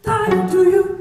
time to you.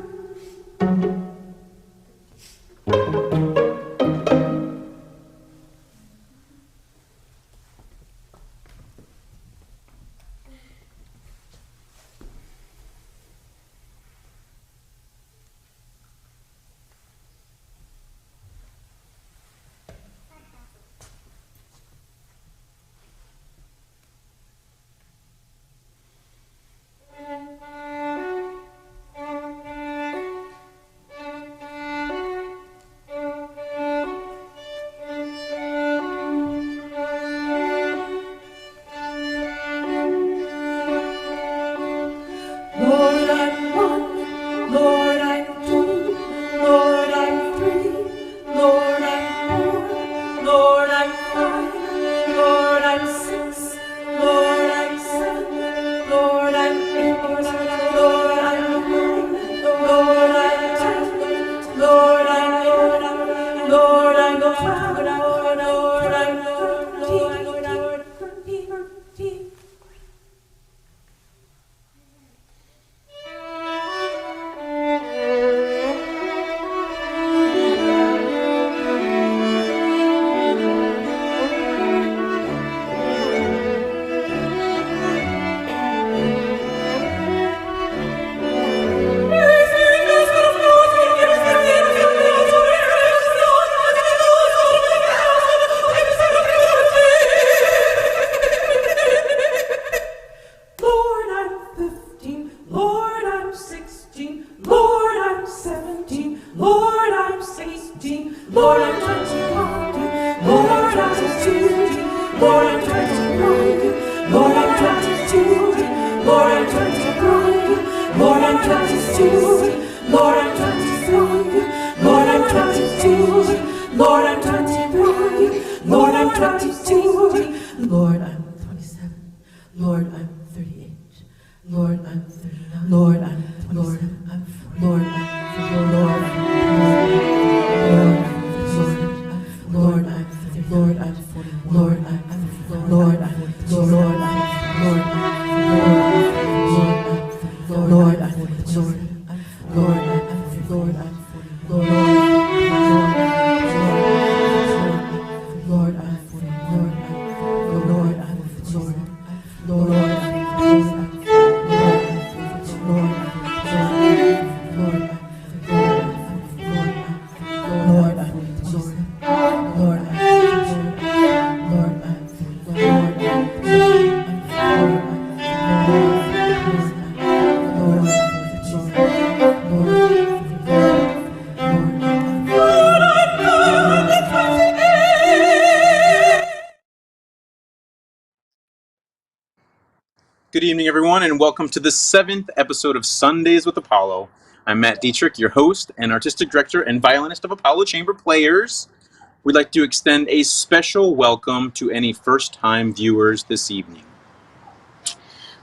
Good evening, everyone, and welcome to the 7th episode of Sundays with Apollo. I'm Matt Detrick, your host and artistic director and violinist of Apollo Chamber Players. We'd like to extend a special welcome to any first-time viewers this evening.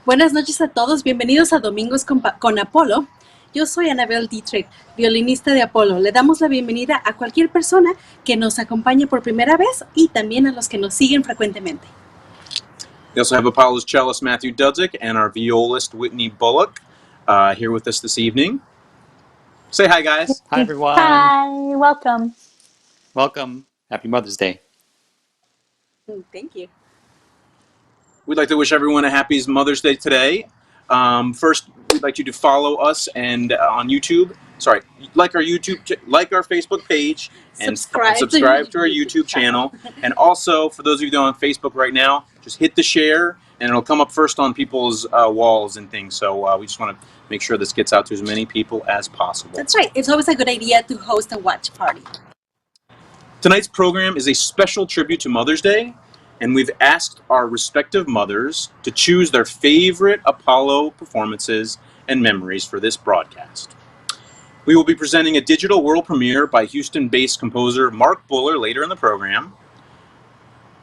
Buenas noches a todos, bienvenidos a Domingos con Apolo. Yo soy Anabel Detrick, violinista de Apolo. Le damos la bienvenida a cualquier persona que nos acompañe por primera vez y también a los que nos siguen frecuentemente. We also have Apollo's cellist Matthew Dudzik and our violist Whitney Bullock here with us this evening. Say hi, guys. Hi, everyone. Hi, welcome. Welcome. Happy Mother's Day. Thank you. We'd like to wish everyone a happy Mother's Day today. First, we'd like you to follow us and on YouTube. Sorry, like our Facebook page and subscribe to our YouTube channel. And also, for those of you that are on Facebook right now, just hit the share, and it'll come up first on people's walls and things. So we just want to make sure this gets out to as many people as possible. That's right. It's always a good idea to host a watch party. Tonight's program is a special tribute to Mother's Day, and we've asked our respective mothers to choose their favorite Apollo performances and memories for this broadcast. We will be presenting a digital world premiere by Houston-based composer Mark Buller later in the program,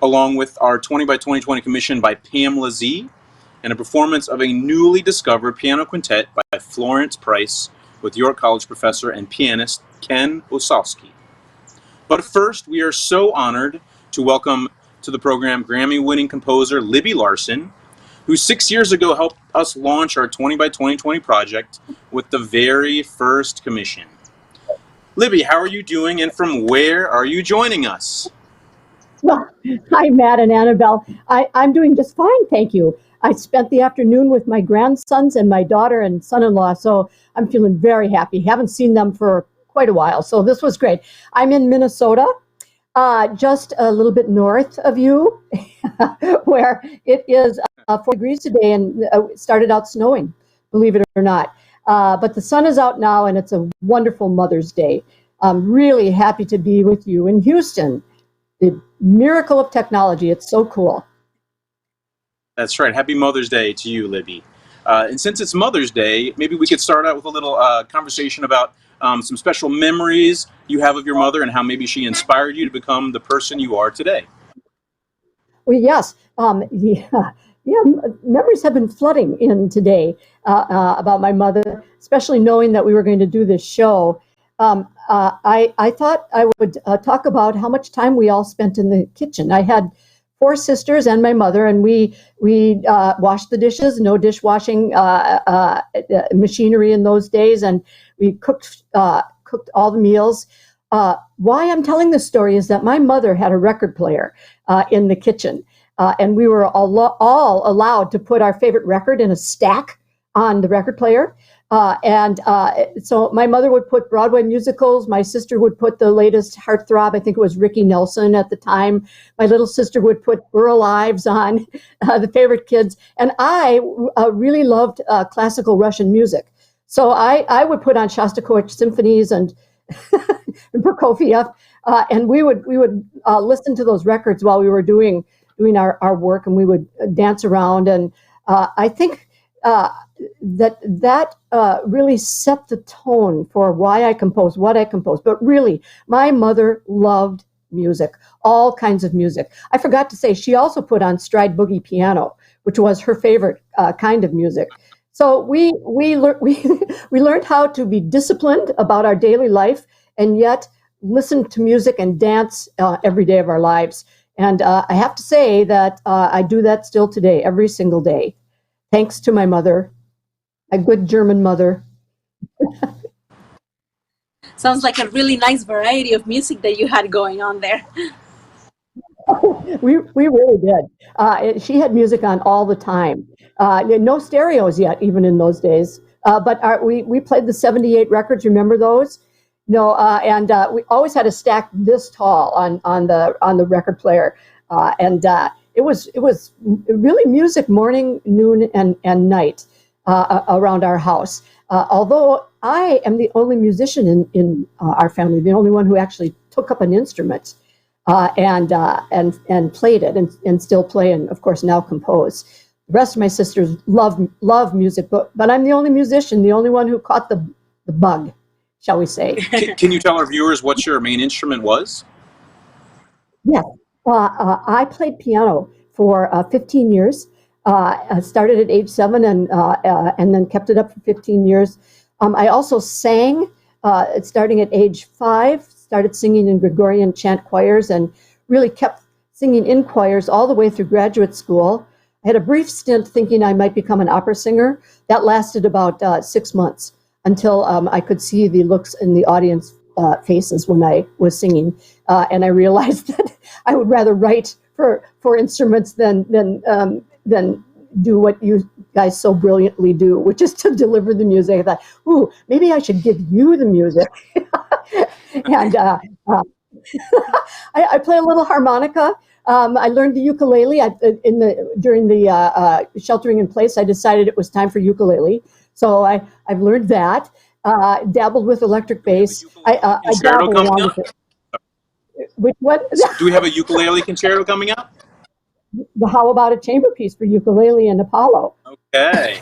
along with our 20 by 2020 commission by Pamela Z, and a performance of a newly discovered piano quintet by Florence Price with York College professor and pianist Ken Osowski. But first, we are so honored to welcome to the program Grammy-winning composer Libby Larsen, who 6 years ago helped us launch our 20 by 2020 project with the very first commission. Libby, how are you doing, and from where are you joining us? Well, hi, Matt and Annabelle. I'm doing just fine, thank you. I spent the afternoon with my grandsons and my daughter and son-in-law, so I'm feeling very happy. Haven't seen them for quite a while, so this was great. I'm in Minnesota, just a little bit north of you, where it is 4 degrees today, and it started out snowing, believe it or not. But the sun is out now, and it's a wonderful Mother's Day. I'm really happy to be with you in Houston. The miracle of technology. It's so cool. That's right. Happy Mother's Day to you, Libby. And since it's Mother's Day, maybe we could start out with a little conversation about some special memories you have of your mother and how maybe she inspired you to become the person you are today. Well, yes. Memories have been flooding in today about my mother, especially knowing that we were going to do this show. I thought I would talk about how much time we all spent in the kitchen. I had 4 sisters and my mother, and we washed the dishes, no dishwashing machinery in those days, and we cooked all the meals. Why I'm telling this story is that my mother had a record player in the kitchen, and we were all allowed to put our favorite record in a stack on the record player. So my mother would put Broadway musicals. My sister would put the latest heartthrob. I think it was Ricky Nelson at the time. My little sister would put Burl Ives on, the favorite kids. And I really loved classical Russian music. So I would put on Shostakovich symphonies and Prokofiev, and we would listen to those records while we were doing our work, and we would dance around. And I think that really set the tone for why I compose what I compose. But really, my mother loved music, all kinds of music. I forgot to say, she also put on stride boogie piano, which was her favorite kind of music. So we learned how to be disciplined about our daily life and yet listen to music and dance every day of our lives. And I have to say that I do that still today, every single day. Thanks to my mother, a good German mother. Sounds like a really nice variety of music that you had going on there. We really did. She had music on all the time. No stereos yet, even in those days. But we played the 78 records. Remember those? No, and we always had a stack this tall on the record player, and it was really music morning, noon, and night around our house. Although I am the only musician in our family, the only one who actually took up an instrument and played it, and still play, and of course now compose. The rest of my sisters love music, but I'm the only musician, the only one who caught the bug, shall we say. Can you tell our viewers what your main instrument was? Yes. I played piano for 15 years. I started at age 7 and then kept it up for 15 years. I also sang starting at age 5, started singing in Gregorian chant choirs and really kept singing in choirs all the way through graduate school. I had a brief stint thinking I might become an opera singer. That lasted about 6 months until I could see the looks in the audience faces when I was singing. And I realized that I would rather write for instruments than do what you guys so brilliantly do, which is to deliver the music. I thought, ooh, maybe I should give you the music. And I play a little harmonica. I learned the ukulele during the sheltering in place. I decided it was time for ukulele, so I've learned that. Dabbled with electric bass. I dabbled along with it. Which one? Do we have a ukulele concerto coming up? How about a chamber piece for ukulele and Apollo? Okay.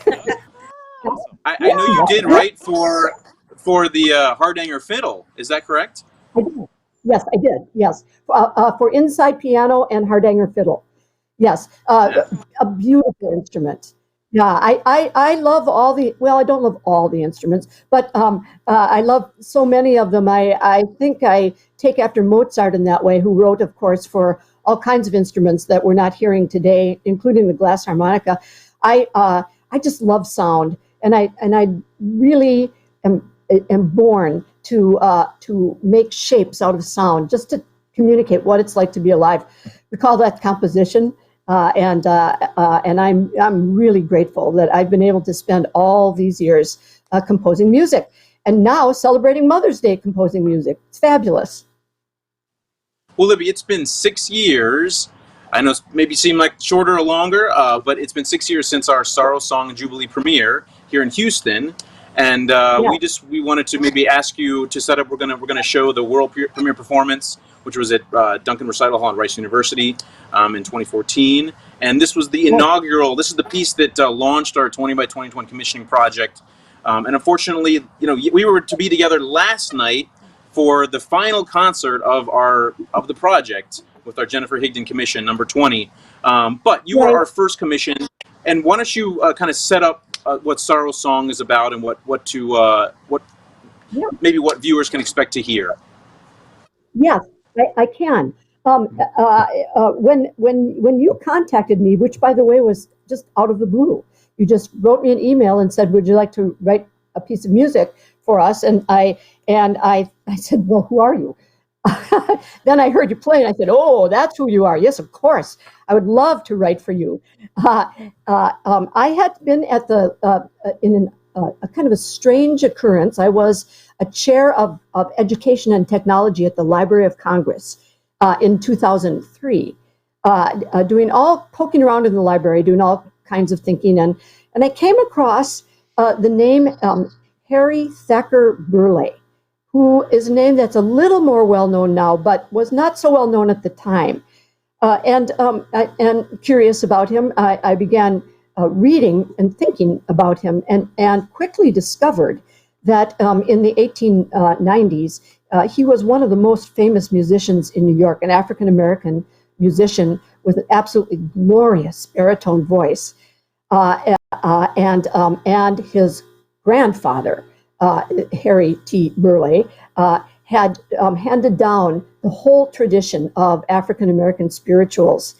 I know you did write for the Hardanger fiddle. Is that correct? I did. Yes, I did. Yes, for inside piano and Hardanger fiddle. Yes, a beautiful instrument. Yeah, I love all the. Well, I don't love all the instruments, but I love so many of them. I think I take after Mozart in that way, who wrote, of course, for all kinds of instruments that we're not hearing today, including the glass harmonica. I just love sound, and I really am born to make shapes out of sound, just to communicate what it's like to be alive. We call that composition, and I'm really grateful that I've been able to spend all these years composing music, and now celebrating Mother's Day composing music. It's fabulous. Well, Libby, it's been 6 years. I know it maybe seemed like shorter or longer, but it's been 6 years since our Sorrow Song and Jubilee premiere here in Houston, and we wanted to maybe ask you to set up. We're gonna show the world premiere performance, which was at Duncan Recital Hall at Rice University in 2014, and this was the inaugural. This is the piece that launched our 20 by 2020 commissioning project, and unfortunately, we were to be together last night for the final concert of the project with our Jennifer Higdon commission, number 20. But you are our first commission, and why don't you kind of set up what Sorrow Song is about and what viewers can expect to hear. Yes, I can. When you contacted me, which by the way was just out of the blue, you just wrote me an email and said, "Would you like to write a piece of music for us?" And I said, "Well, who are you?" Then I heard you play, and I said, "Oh, that's who you are. Yes, of course. I would love to write for you." I had been at in a kind of a strange occurrence. I was a chair of education and technology at the Library of Congress in 2003, poking around in the library, doing all kinds of thinking, and I came across the name Harry Thacker Burleigh, who is a name that's a little more well-known now, but was not so well-known at the time. And curious about him, I began reading and thinking about him, and quickly discovered that in the 1890s, he was one of the most famous musicians in New York, an African-American musician with an absolutely glorious baritone voice. And his grandfather, Harry T. Burleigh, had handed down the whole tradition of African-American spirituals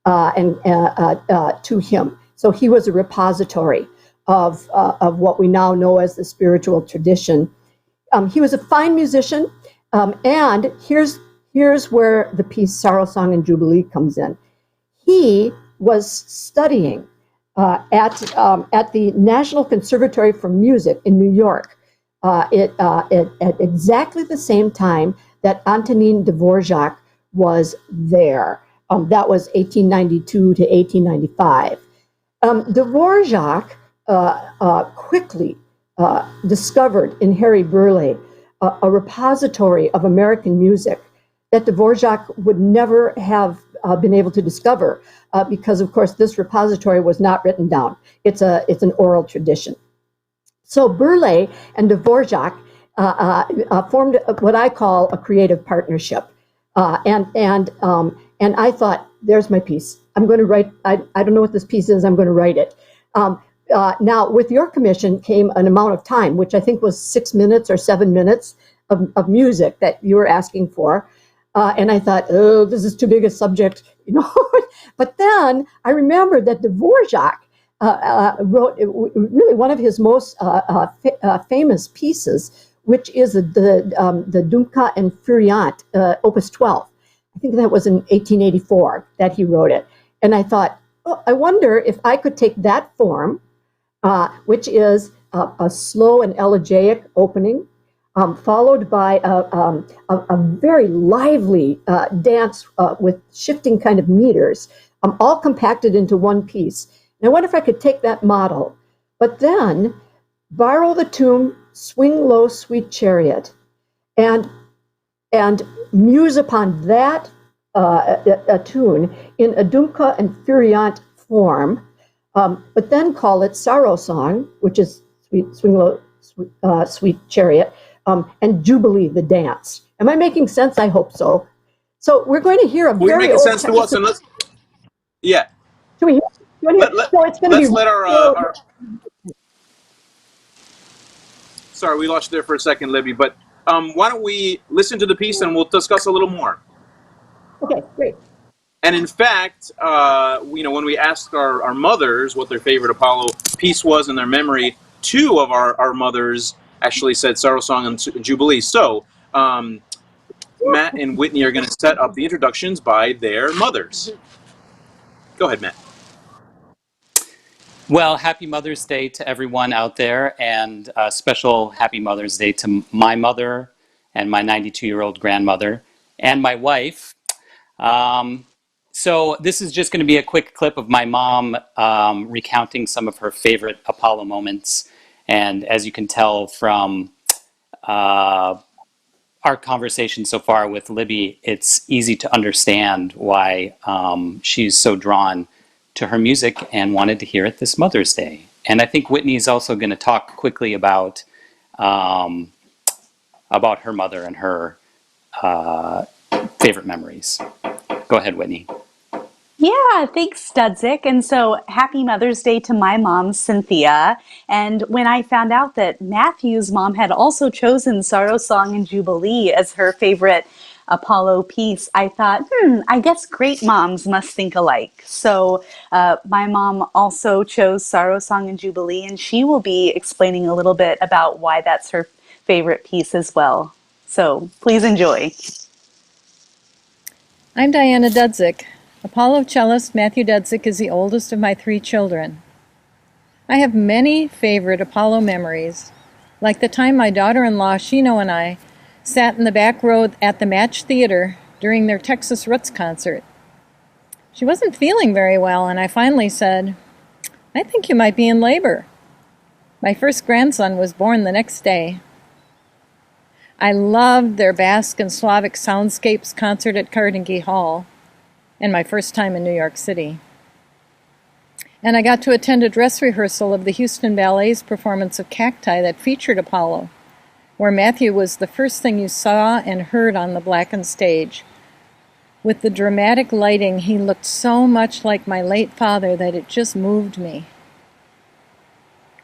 to him. So he was a repository of what we now know as the spiritual tradition. He was a fine musician, and here's where the piece Sorrow Song and Jubilee comes in. He was studying at the National Conservatory for Music in New York at exactly the same time that Antonin Dvorak was there. That was 1892 to 1895. Dvorak quickly discovered in Harry Burleigh a repository of American music that Dvorak would never have been able to discover because, of course, this repository was not written down. It's an oral tradition. So Burleigh and Dvorak formed what I call a creative partnership, and I thought, there's my piece. I'm going to write. I don't know what this piece is. I'm going to write it. Now, with your commission came an amount of time, which I think was 6 minutes or 7 minutes of music that you were asking for. And I thought, oh, this is too big a subject, But then I remembered that Dvorak wrote really one of his most famous pieces, which is the Dumka and Furiant, Opus 12. I think that was in 1884 that he wrote it. And I thought, oh, I wonder if I could take that form, which is a slow and elegiac opening, followed by a very lively dance with shifting kind of meters, all compacted into one piece. And I wonder if I could take that model, but then borrow the tune "Swing Low, Sweet Chariot," and muse upon that a tune in a Dumka and Furiant form, but then call it Sorrow Song, which is Swing Low, Sweet Chariot, and Jubilee, the dance. Am I making sense? I hope so. So we're going to hear a very making old sense to us, and let's Can we hear? So it's going to be. Let's let our sorry, we lost you there for a second, Libby. But why don't we listen to the piece and we'll discuss a little more. Okay, great. And in fact, when we asked our mothers what their favorite Apollo piece was in their memory, two of our mothers actually said Sorrow Song and Jubilee. So Matt and Whitney are going to set up the introductions by their mothers. Go ahead, Matt. Well, happy Mother's Day to everyone out there, and a special happy Mother's Day to my mother and my 92-year-old grandmother and my wife. So this is just going to be a quick clip of my mom recounting some of her favorite Apollo moments. And as you can tell from our conversation so far with Libby, it's easy to understand why she's so drawn to her music and wanted to hear it this Mother's Day. And I think Whitney is also going to talk quickly about her mother and her favorite memories. Go ahead, Whitney. Yeah, thanks, Dudzik. And so happy Mother's Day to my mom, Cynthia. And when I found out that Matthew's mom had also chosen Sorrow Song and Jubilee as her favorite Apollo piece, I thought, I guess great moms must think alike. So my mom also chose Sorrow Song and Jubilee, and she will be explaining a little bit about why that's her favorite piece as well. So please enjoy. I'm Diana Dudzik. Apollo cellist Matthew Dudzik is the oldest of my 3 children. I have many favorite Apollo memories, like the time my daughter-in-law Shino and I sat in the back row at the Match Theater during their Texas Roots concert. She wasn't feeling very well, and I finally said, "I think you might be in labor." My first grandson was born the next day. I loved their Basque and Slavic Soundscapes concert at Carnegie Hall, and my first time in New York City. And I got to attend a dress rehearsal of the Houston Ballet's performance of Cacti that featured Apollo, where Matthew was the first thing you saw and heard on the blackened stage. With the dramatic lighting, he looked so much like my late father that it just moved me.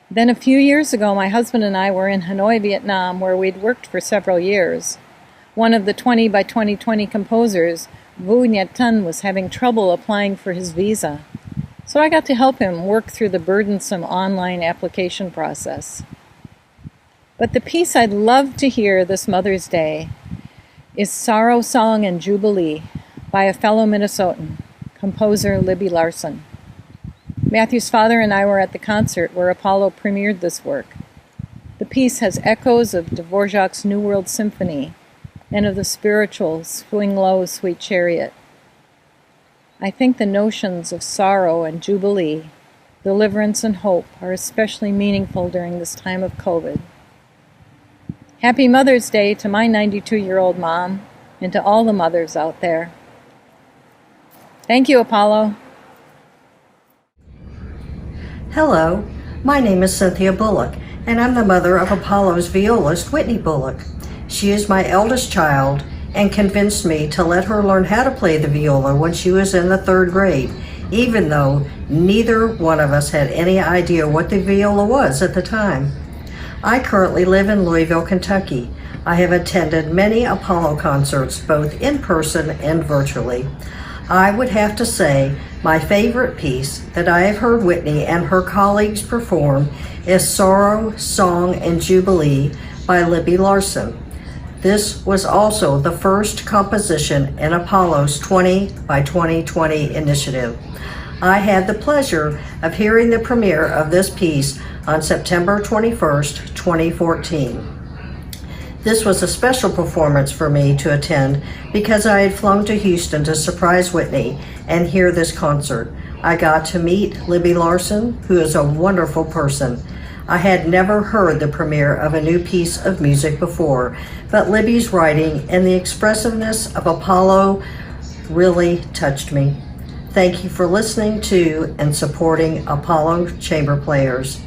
Then a few years ago, my husband and I were in Hanoi, Vietnam, where we'd worked for several years. One of the 20 by 2020 composers, Vu Nhiet Thanh, was having trouble applying for his visa, so I got to help him work through the burdensome online application process. But the piece I'd love to hear this Mother's Day is Sorrow Song and Jubilee by a fellow Minnesotan, composer Libby Larsen. Matthew's father and I were at the concert where Apollo premiered this work. The piece has echoes of Dvorak's New World Symphony and of the spiritual Swing Low, Sweet Chariot. I think the notions of sorrow and jubilee, deliverance and hope are especially meaningful during this time of COVID. Happy Mother's Day to my 92-year-old mom and to all the mothers out there. Thank you, Apollo. Hello, my name is Cynthia Bullock, and I'm the mother of Apollo's violist, Whitney Bullock. She is my eldest child and convinced me to let her learn how to play the viola when she was in the 3rd grade, even though neither one of us had any idea what the viola was at the time. I currently live in Louisville, Kentucky. I have attended many Apollo concerts, both in person and virtually. I would have to say my favorite piece that I have heard Whitney and her colleagues perform is Sorrow, Song, and Jubilee by Libby Larsen. This was also the first composition in Apollo's 20 by 2020 initiative. I had the pleasure of hearing the premiere of this piece on September 21st, 2014. This was a special performance for me to attend because I had flown to Houston to surprise Whitney and hear this concert. I got to meet Libby Larsen, who is a wonderful person. I had never heard the premiere of a new piece of music before, but Libby's writing and the expressiveness of Apollo really touched me. Thank you for listening to and supporting Apollo Chamber Players.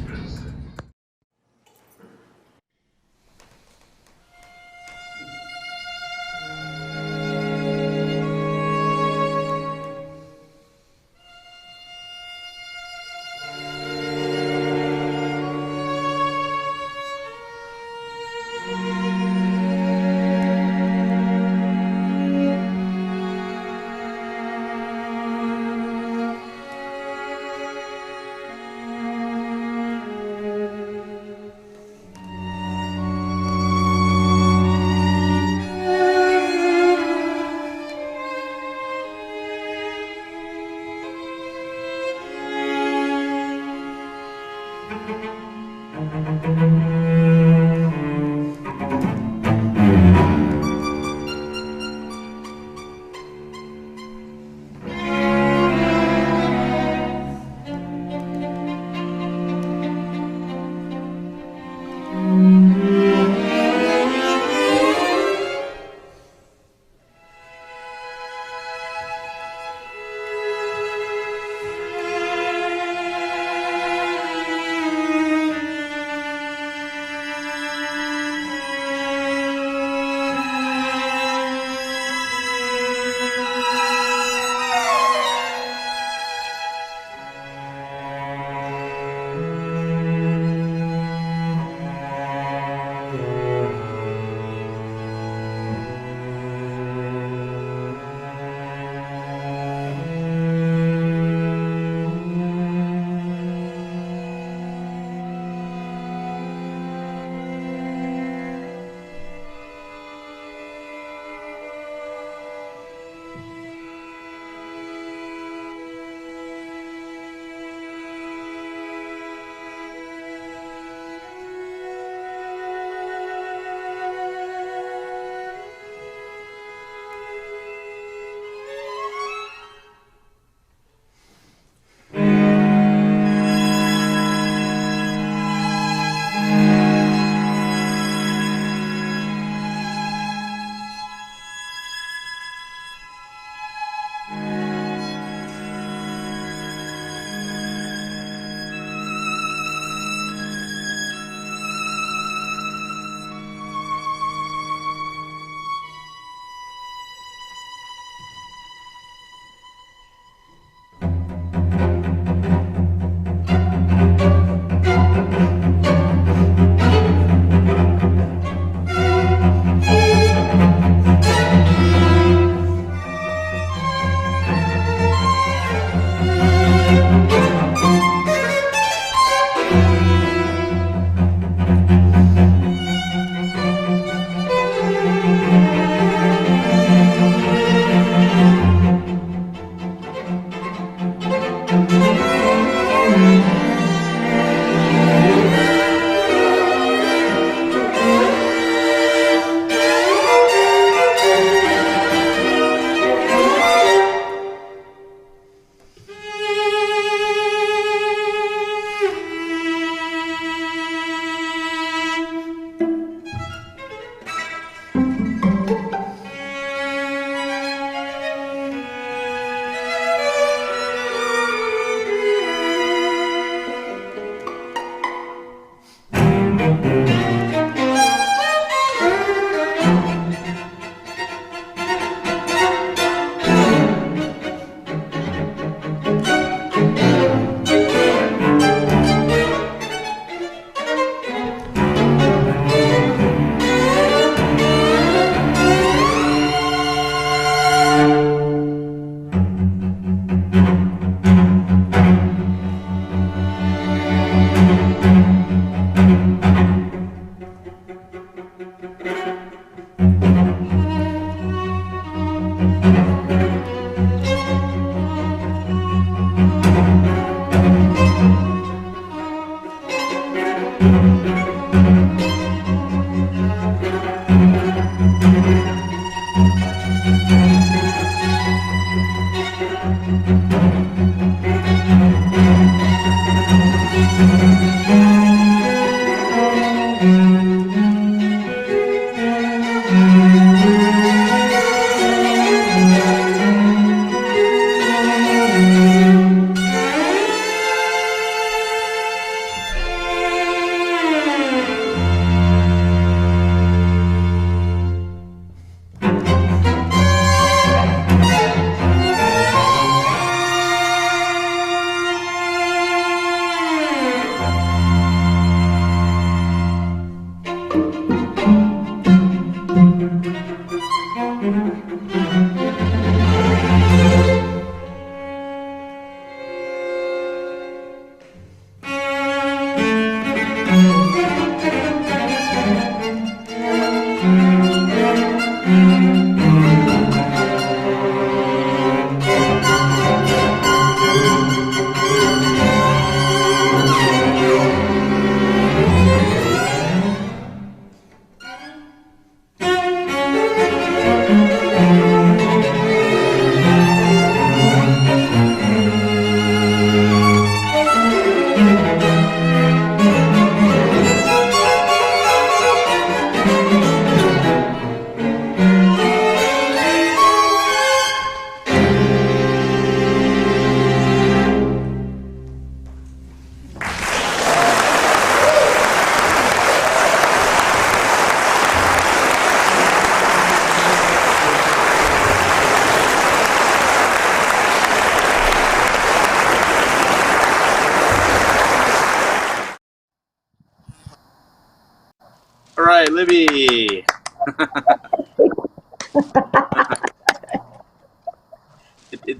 right, Libby.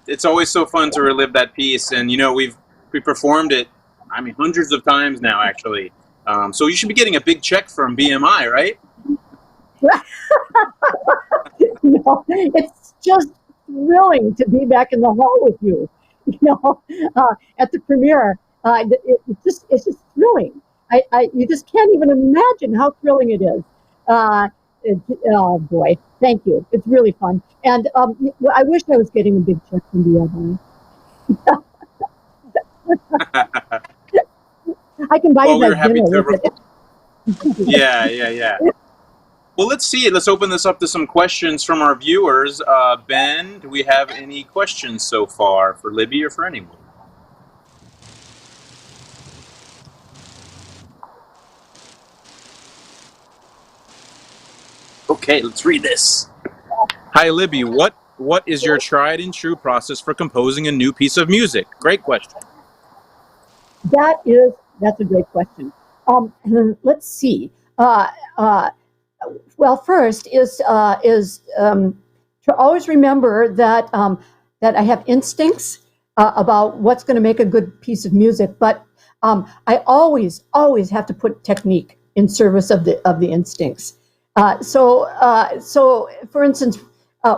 It's always so fun to relive that piece, and we performed it, I mean, hundreds of times now, actually. So you should be getting a big check from BMI, right? No, it's just thrilling to be back in the hall with you. At the premiere, it's just thrilling. You just can't even imagine how thrilling it is. Oh boy, thank you. It's really fun, and I wish I was getting a big check from BMI. I can buy you that dinner with it. Yeah. Well, let's see it. Let's open this up to some questions from our viewers. Ben, do we have any questions so far for Libby or for anyone? Okay, let's read this. Hi, Libby. What is your tried and true process for composing a new piece of music? Great question. That's a great question. Let's see. Well, first is to always remember that that I have instincts about what's going to make a good piece of music, but I always have to put technique in service of the instincts. So for instance,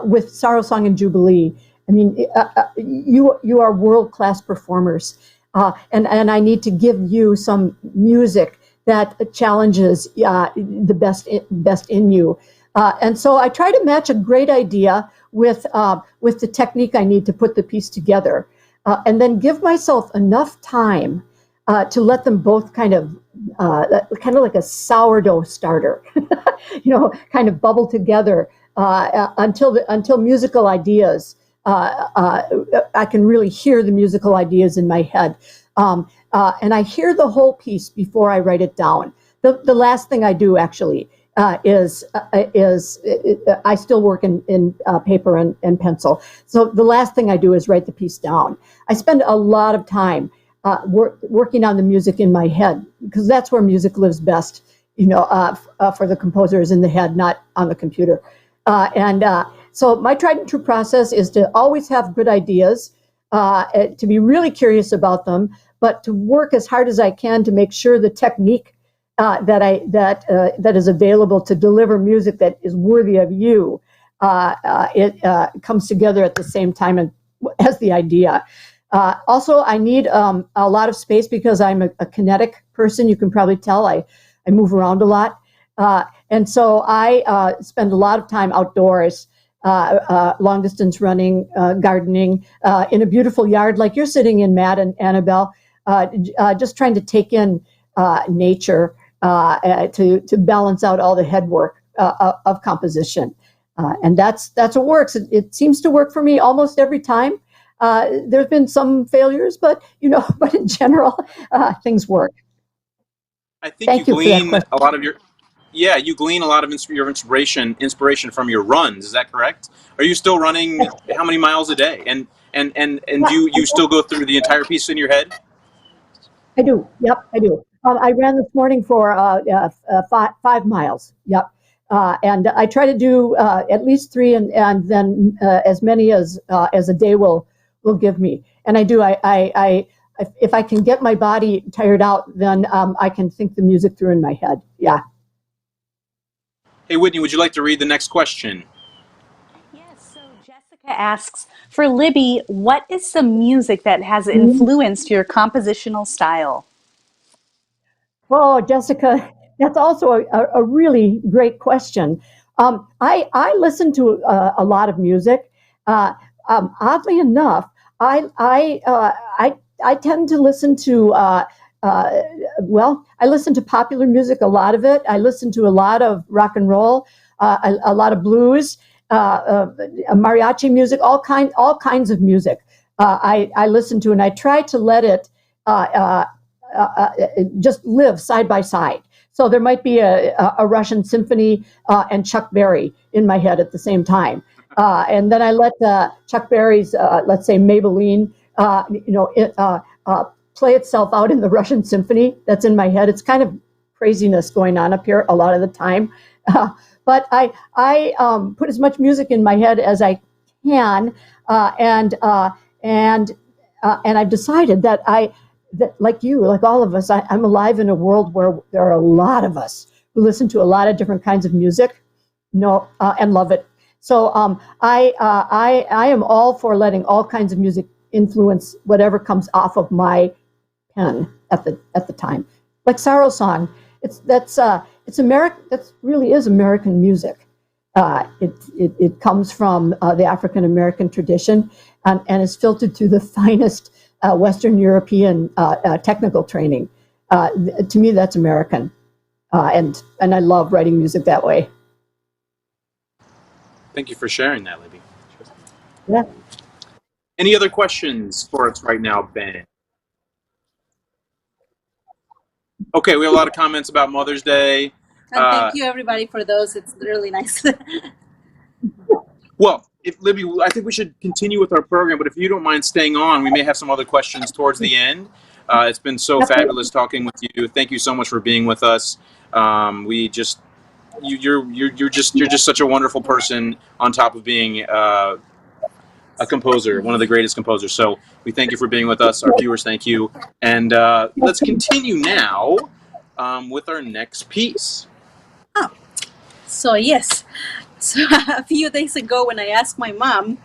with Sorrow Song and Jubilee, I mean, you are world-class performers, and I need to give you some music that challenges the best in you, and so I try to match a great idea with the technique I need to put the piece together, and then give myself enough time to let them both kind of like a sourdough starter, kind of bubble together until musical ideas. I can really hear the musical ideas in my head. And I hear the whole piece before I write it down. The last thing I do actually is I still work in paper and pencil. So the last thing I do is write the piece down. I spend a lot of time working on the music in my head, because that's where music lives best. For the composer is in the head, not on the computer. So my tried and true process is to always have good ideas, to be really curious about them, but to work as hard as I can to make sure the technique that is available to deliver music that is worthy of you, it comes together at the same time as the idea. Also, I need a lot of space because I'm a kinetic person. You can probably tell I move around a lot. And so I spend a lot of time outdoors, long distance running, gardening, in a beautiful yard like you're sitting in, Matt and Anabel, just trying to take in nature to balance out all the head work of composition. And that's what works. It seems to work for me almost every time. There's been some failures, but in general, things work. I think you glean a lot of your your inspiration from your runs. Is that correct? Are you still running how many miles a day? And do you still go through the entire piece in your head? I do. Yep, I do. I ran this morning for 5 miles. Yep. And I try to do at least 3 and then as many as a day will give me. And I do. If I can get my body tired out, then I can think the music through in my head. Yeah. Hey, Whitney, would you like to read the next question? Yes, so Jessica asks, for Libby, what is some music that has influenced your compositional style? Oh, Jessica, that's also a really great question. I listen to a lot of music. Oddly enough, I tend to listen to I listen to popular music, a lot of it. I listen to a lot of rock and roll, a lot of blues, mariachi music, all kinds of music. I listen to, and I try to let it just live side by side. So there might be a Russian symphony and Chuck Berry in my head at the same time. And then I let Chuck Berry's, let's say, Maybelline, play itself out in the Russian symphony that's in my head. It's kind of craziness going on up here a lot of the time. But I put as much music in my head as I can, and I've decided that like you, like all of us, I'm alive in a world where there are a lot of us who listen to a lot of different kinds of music, and love it. So I am all for letting all kinds of music influence whatever comes off of my pen at the time. Like Sorrow Song, it's American. That really is American music. It comes from the African American tradition, and is filtered through the finest Western European technical training. To me, that's American, and I love writing music that way. Thank you for sharing that, Libby. Yeah. Any other questions for us right now, Ben? Okay, we have a lot of comments about Mother's Day. And thank you, everybody, for those. It's really nice. Well, Libby, I think we should continue with our program, but if you don't mind staying on, we may have some other questions towards the end. It's been so fabulous talking with you. Thank you so much for being with us. You're just such a wonderful person, on top of being a composer, one of the greatest composers. So we thank you for being with us. Our viewers, thank you. And let's continue now with our next piece. So yes, so a few days ago when I asked my mom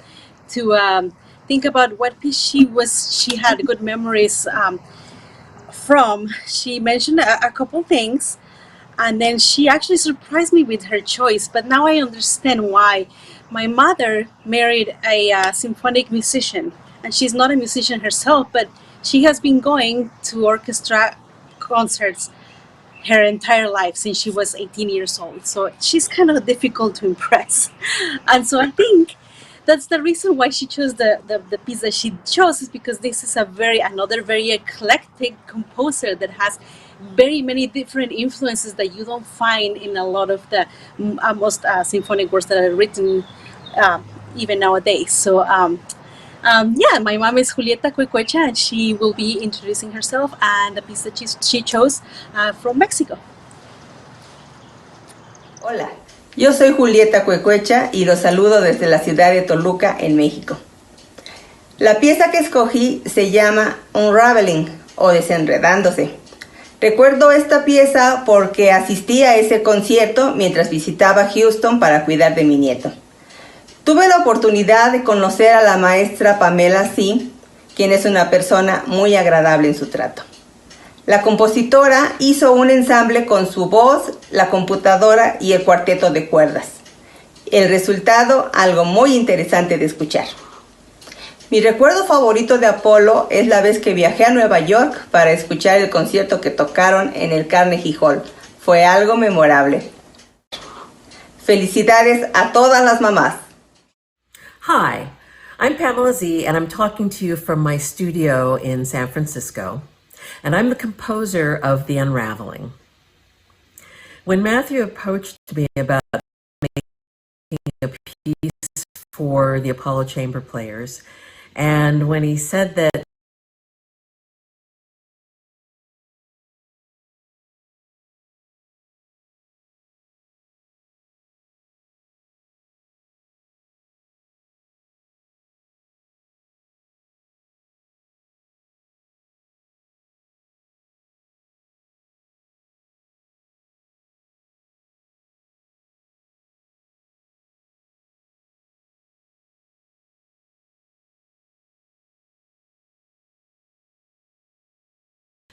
to think about what piece she had good memories from, she mentioned a couple things, and then she actually surprised me with her choice. But now I understand why. My mother married a symphonic musician, and she's not a musician herself, but she has been going to orchestra concerts her entire life since she was 18 years old. So she's kind of difficult to impress. And so I think that's the reason why she chose the piece that she chose, is because this is another very eclectic composer that has very many different influences that you don't find in a lot of the most symphonic works that are written even nowadays. So yeah, my mom is Julieta Cuecuecha, and she will be introducing herself and the piece that she chose from Mexico. Hola, yo soy Julieta Cuecuecha y los saludo desde la ciudad de Toluca, en México. La pieza que escogí se llama Unraveling, o Desenredándose. Recuerdo esta pieza porque asistí a ese concierto mientras visitaba Houston para cuidar de mi nieto. Tuve la oportunidad de conocer a la maestra Pamela Z, quien es una persona muy agradable en su trato. La compositora hizo un ensamble con su voz, la computadora y el cuarteto de cuerdas. El resultado, algo muy interesante de escuchar. Mi recuerdo favorito de Apolo es la vez que viajé a Nueva York para escuchar el concierto que tocaron en el Carnegie Hall. Fue algo memorable. Felicidades a todas las mamás. Hi, I'm Pamela Z, and I'm talking to you from my studio in San Francisco, and I'm the composer of The Unraveling. When Matthew approached me about making a piece for the Apollo Chamber Players, and when he said that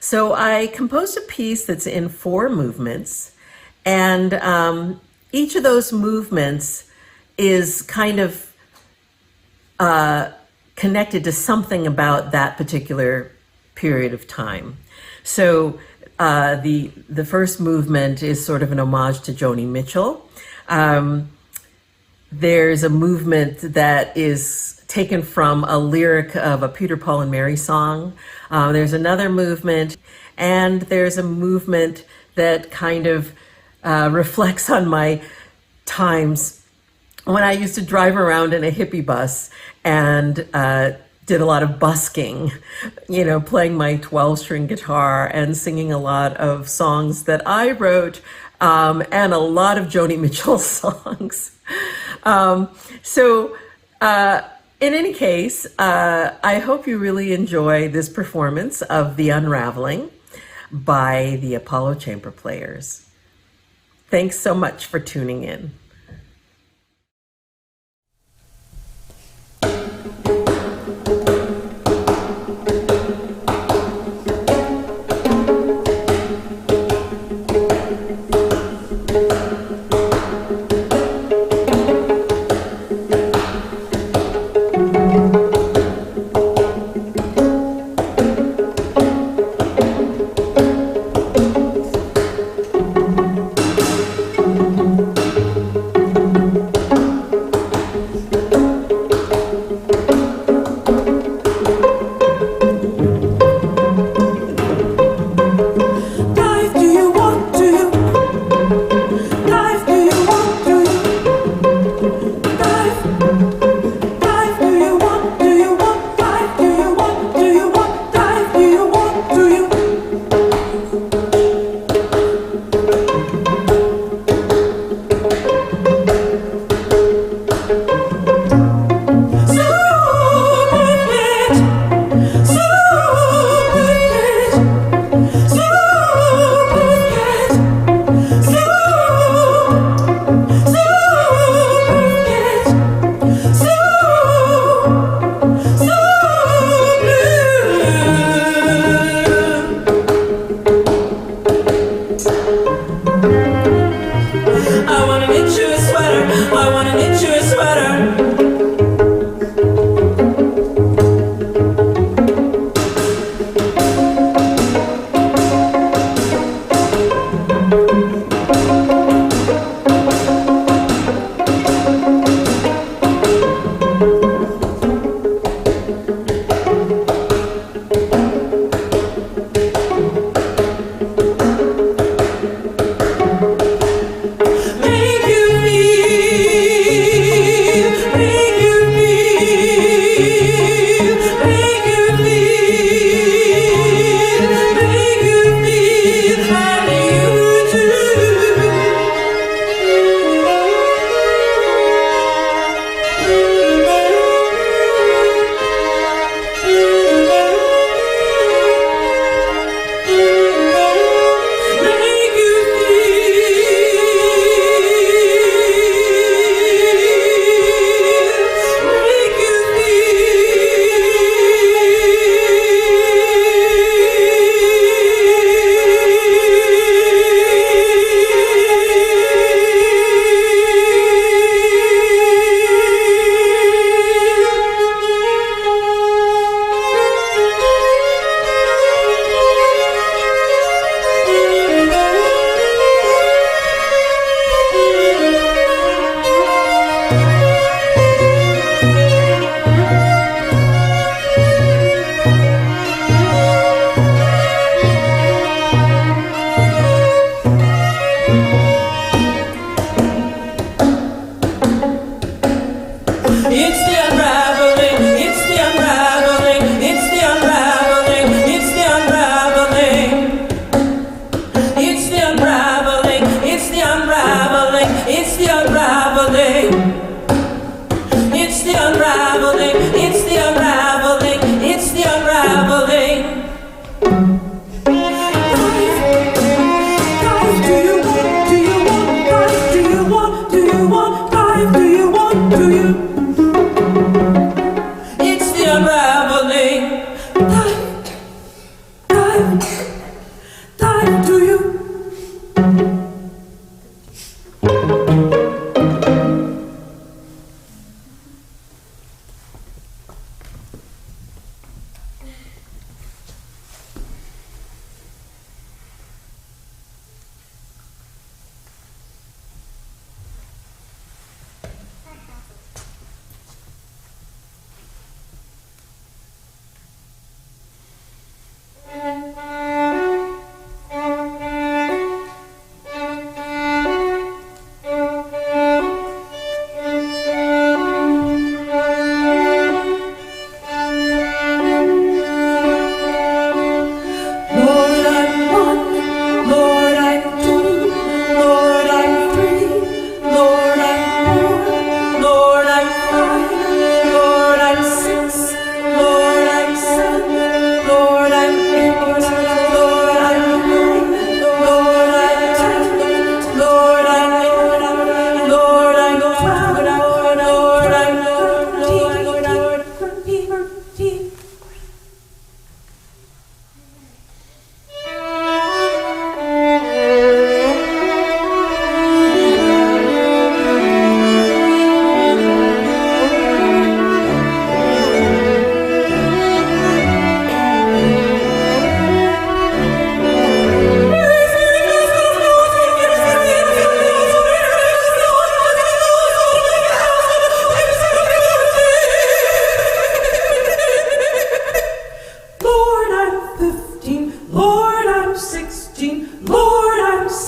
So I composed a piece that's in 4 movements, and each of those movements is kind of connected to something about that particular period of time. So the first movement is sort of an homage to Joni Mitchell. There's a movement that is taken from a lyric of a Peter, Paul and Mary song. There's another movement, and there's a movement that kind of reflects on my times when I used to drive around in a hippie bus and did a lot of busking, playing my 12-string guitar and singing a lot of songs that I wrote, and a lot of Joni Mitchell songs. In any case, I hope you really enjoy this performance of The Unraveling by the Apollo Chamber Players. Thanks so much for tuning in.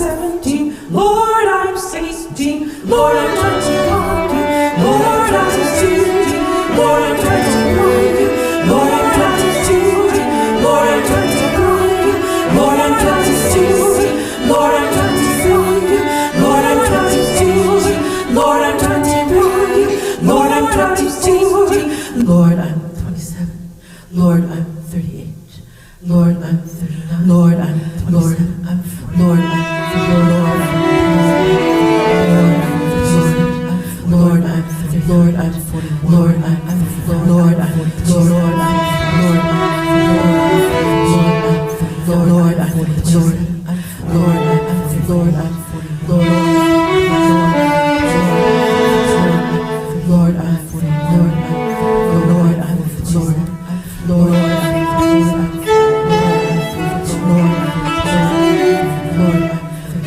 17. Lord, I'm 16. Lord, I'm 21. Lord, I'm 16. Lord, I'm 21. Lord, I'm 22. Lord, I'm 21. Lord, I'm 26. Lord, I'm 25. Lord, I'm 26. Lord, I'm 21. Lord, I'm 26. Lord, I'm 27. Lord, I'm 38. Lord, I'm 39. Lord, I'm 27. Lord, I'm 40. Lord, I'm 40. Lord, I'm 30. Lord, I'm 40. Lord, I'm 40. Lord, I'm 40. Lord, I'm 40. Lord, I'm 40. Lord, I'm 40. Lord, I'm 40. Lord, I'm 40. Lord, Lord, I'm 40. Lord, Lord, I'm 40. Lord, Lord, Lord,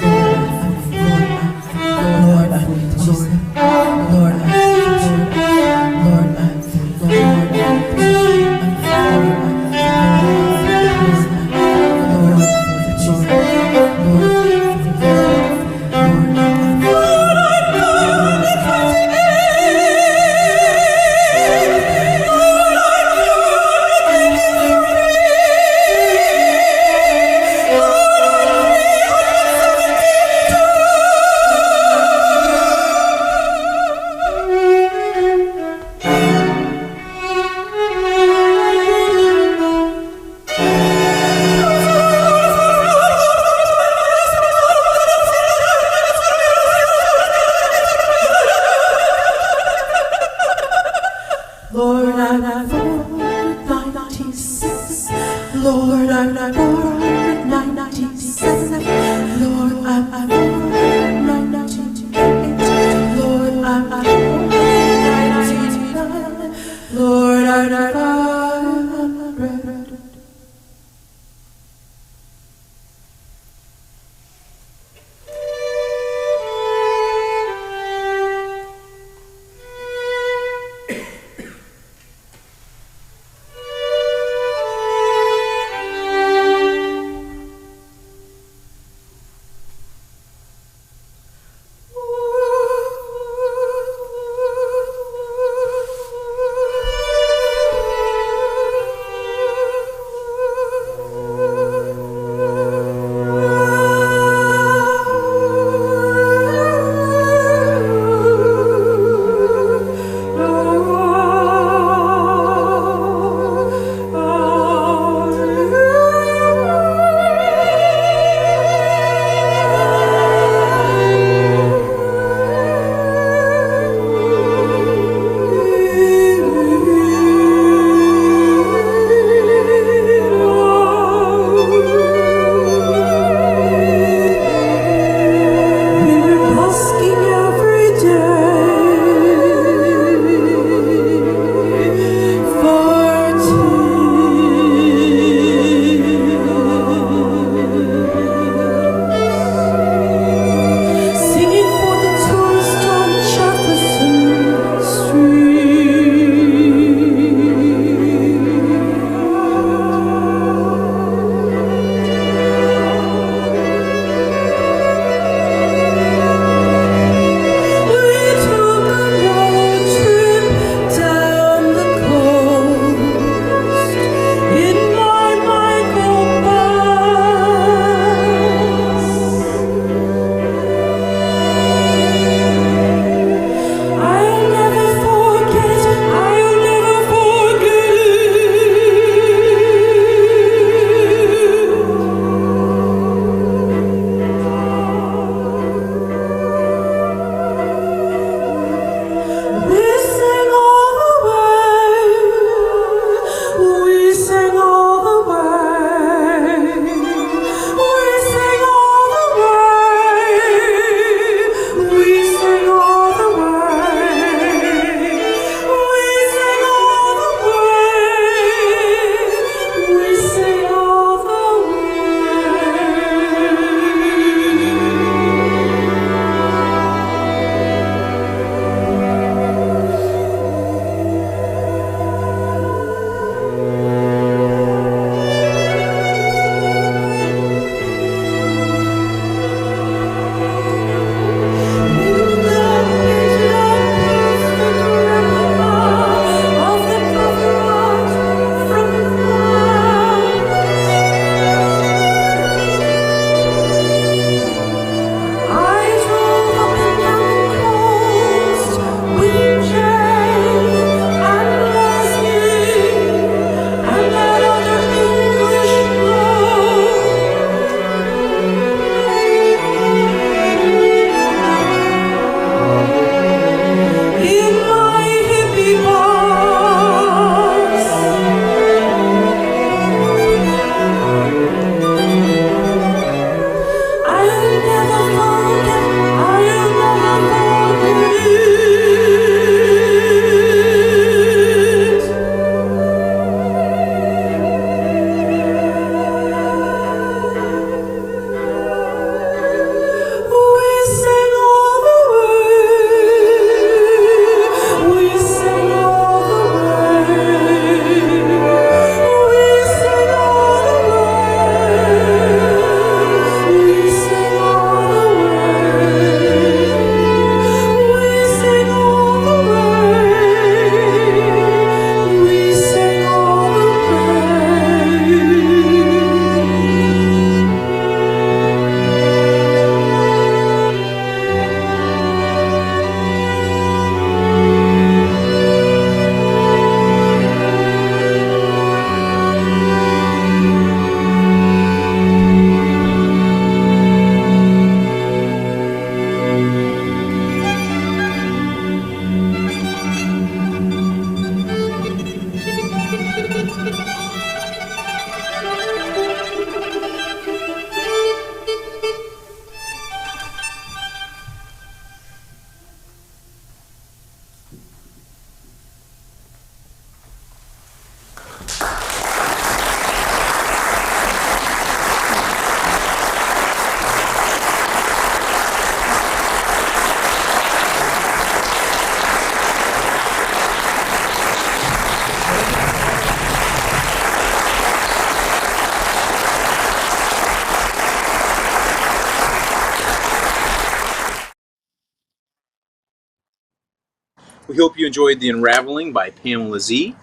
We hope you enjoyed The Unraveling by Pamela Z.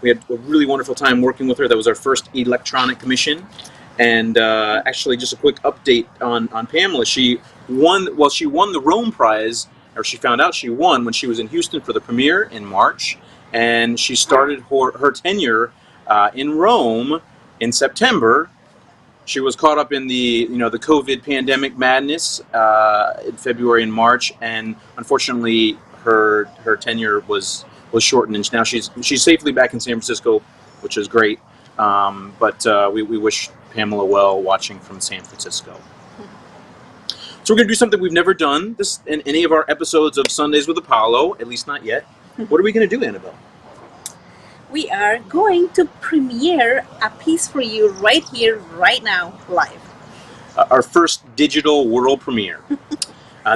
We had a really wonderful time working with her. That was our first electronic commission. And actually, just a quick update on Pamela. She won the Rome Prize, or she found out she won when she was in Houston for the premiere in March. And she started her tenure in Rome in September. She was caught up in the COVID pandemic madness in February and March, and unfortunately, her tenure was shortened, and now she's safely back in San Francisco, which is great. But we wish Pamela well, watching from San Francisco. So we're going to do something we've never done this in any of our episodes of Sundays with Apollo, at least not yet. What are we going to do, Anabel? We are going to premiere a piece for you right here, right now, live. Our first digital world premiere.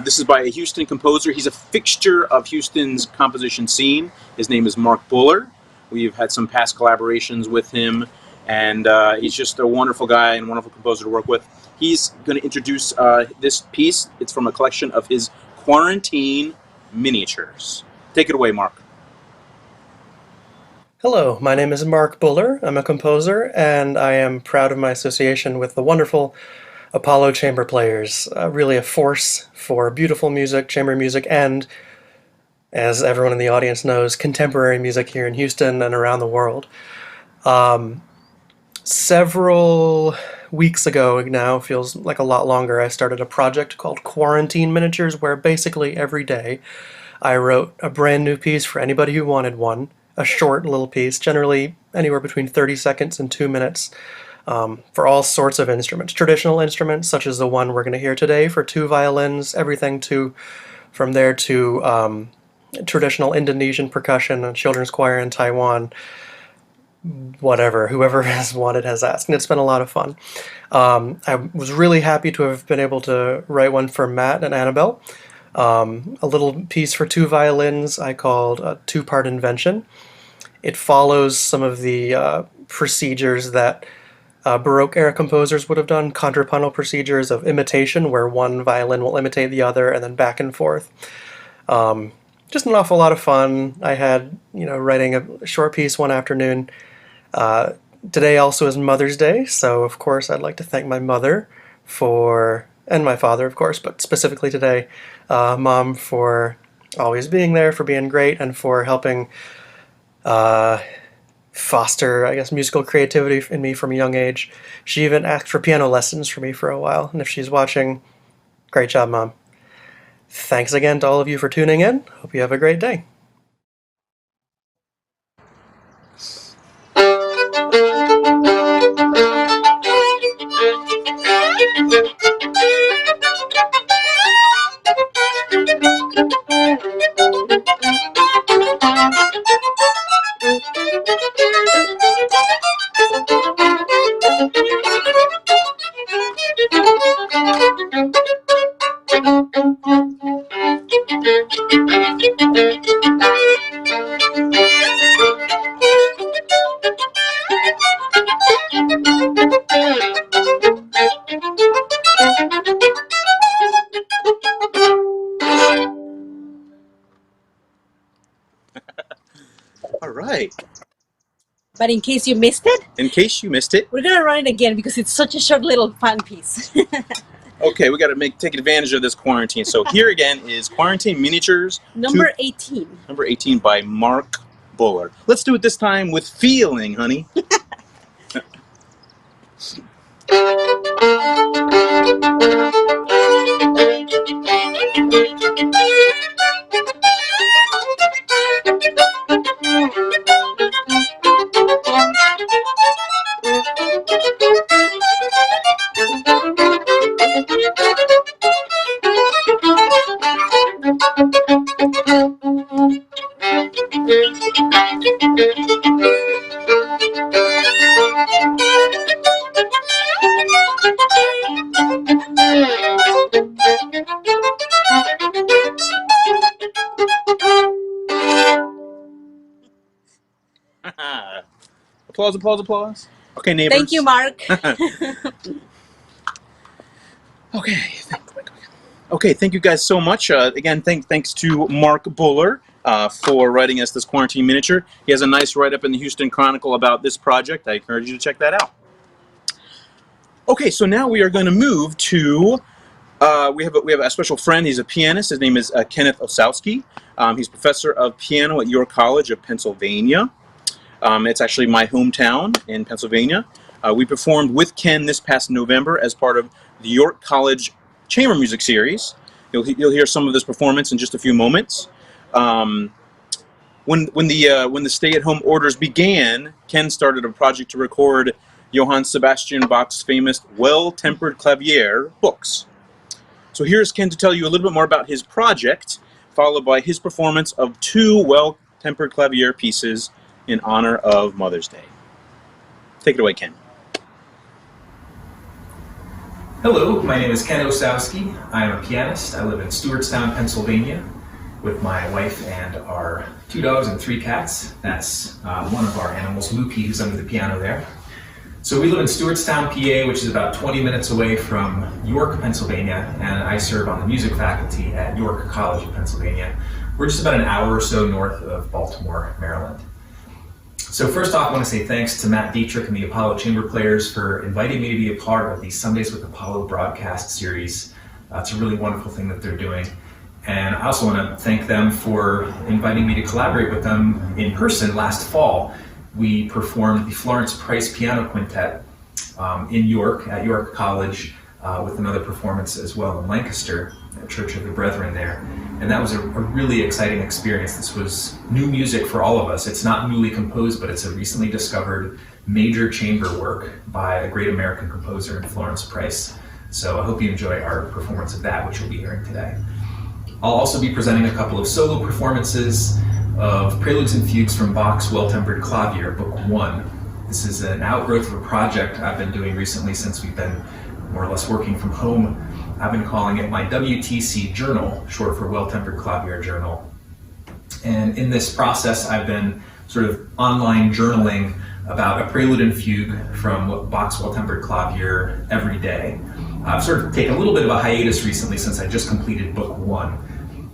This is by a Houston composer. He's a fixture of Houston's composition scene. His name is Mark Buller. We've had some past collaborations with him, and he's just a wonderful guy and wonderful composer to work with. He's going to introduce this piece. It's from a collection of his quarantine miniatures. Take it away, Mark. Hello, my name is Mark Buller. I'm a composer, and I am proud of my association with the wonderful Apollo chamber players. Really a force for beautiful music, chamber music, and, as everyone in the audience knows, contemporary music here in Houston and around the world. Several weeks ago now, feels like a lot longer, I started a project called Quarantine Miniatures, where basically every day I wrote a brand new piece for anybody who wanted one. A short little piece, generally anywhere between 30 seconds and 2 minutes, for all sorts of instruments. Traditional instruments, such as the one we're going to hear today for 2 violins, everything from there to traditional Indonesian percussion, a children's choir in Taiwan, whatever, whoever has wanted has asked, and it's been a lot of fun. I was really happy to have been able to write one for Matt and Anabel. A little piece for 2 violins I called a 2-part invention. It follows some of the procedures that Baroque era composers would have done, contrapuntal procedures of imitation, where one violin will imitate the other and then back and forth. Just an awful lot of fun. I had, writing a short piece one afternoon. Today also is Mother's Day, so of course I'd like to thank my mother and my father, of course, but specifically today, Mom, for always being there, for being great, and for helping foster, I guess, musical creativity in me from a young age. She even asked for piano lessons for me for a while, and if she's watching, great job, Mom. Thanks again to all of you for tuning in. Hope you have a great day. All right. But in case you missed it, we're going to run it again because it's such a short little fun piece. Okay, we got to take advantage of this quarantine. So here again is Quarantine Miniatures. Number 18. Number 18 by Mark Buller. Let's do it this time with feeling, honey. Applause, applause, applause. Okay, neighbors. Thank you, Mark. Okay, thank you guys so much. Again, thanks to Mark Buller for writing us this quarantine miniature. He has a nice write-up in the Houston Chronicle about this project. I encourage you to check that out. Okay, so now we are going to move to, we have a special friend. He's a pianist. His name is Kenneth Osowski. He's professor of piano at York College of Pennsylvania. It's actually my hometown in Pennsylvania. We performed with Ken this past November as part of the York College Chamber Music Series. You'll hear some of this performance in just a few moments. When the stay-at-home orders began, Ken started a project to record Johann Sebastian Bach's famous Well-Tempered Clavier books. So here's Ken to tell you a little bit more about his project, followed by his performance of 2 Well-Tempered Clavier pieces in honor of Mother's Day. Take it away, Ken. Hello, my name is Ken Osowski. I am a pianist. I live in Stewartstown, Pennsylvania, with my wife and our 2 dogs and 3 cats. That's one of our animals, Loopy, who's under the piano there. So we live in Stewartstown, PA, which is about 20 minutes away from York, Pennsylvania, and I serve on the music faculty at York College of Pennsylvania. We're just about an hour or so north of Baltimore, Maryland. So first off, I want to say thanks to Matt Detrick and the Apollo Chamber Players for inviting me to be a part of the Sundays with Apollo broadcast series. It's a really wonderful thing that they're doing. And I also want to thank them for inviting me to collaborate with them in person last fall. We performed the Florence Price Piano Quintet in York, at York College, with another performance as well in Lancaster, at Church of the Brethren there. And that was a really exciting experience. This was new music for all of us. It's not newly composed, but it's a recently discovered major chamber work by a great American composer in Florence Price. So I hope you enjoy our performance of that, which you'll be hearing today. I'll also be presenting a couple of solo performances of Preludes and Fugues from Bach's Well-Tempered Clavier, Book 1. This is an outgrowth of a project I've been doing recently since we've been more or less working from home. I've been calling it my WTC Journal, short for Well-Tempered Clavier Journal. And in this process, I've been sort of online journaling about a prelude and fugue from Bach's Well-Tempered Clavier every day. I've sort of taken a little bit of a hiatus recently since I just completed Book 1.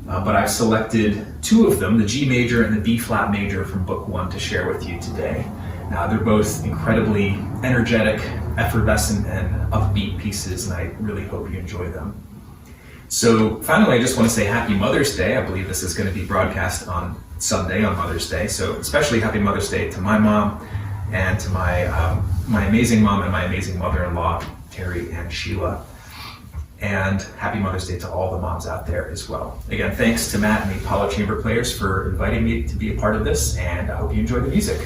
But I've selected 2 of them, the G major and the B flat major from Book 1 to share with you today. They're both incredibly energetic, effervescent, and upbeat pieces, and I really hope you enjoy them. So finally, I just want to say Happy Mother's Day. I believe this is going to be broadcast on Sunday, on Mother's Day, so especially Happy Mother's Day to my mom and to my amazing mom and my amazing mother-in-law, Terry and Sheila. And Happy Mother's Day to all the moms out there as well. Again, thanks to Matt and the Apollo Chamber Players for inviting me to be a part of this, and I hope you enjoy the music.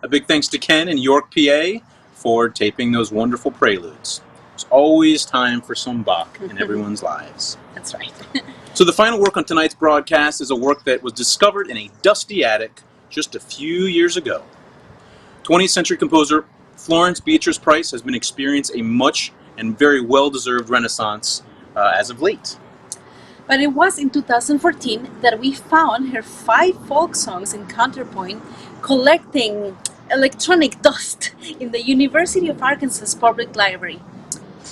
A big thanks to Ken in York, PA, for taping those wonderful preludes. There's always time for some Bach in everyone's lives. That's right. So the final work on tonight's broadcast is a work that was discovered in a dusty attic just a few years ago. 20th century composer Florence Beatrice Price has been experiencing a much and very well-deserved renaissance as of late. But it was in 2014 that we found her 5 folk songs in counterpoint collecting electronic dust in the University of Arkansas Public Library.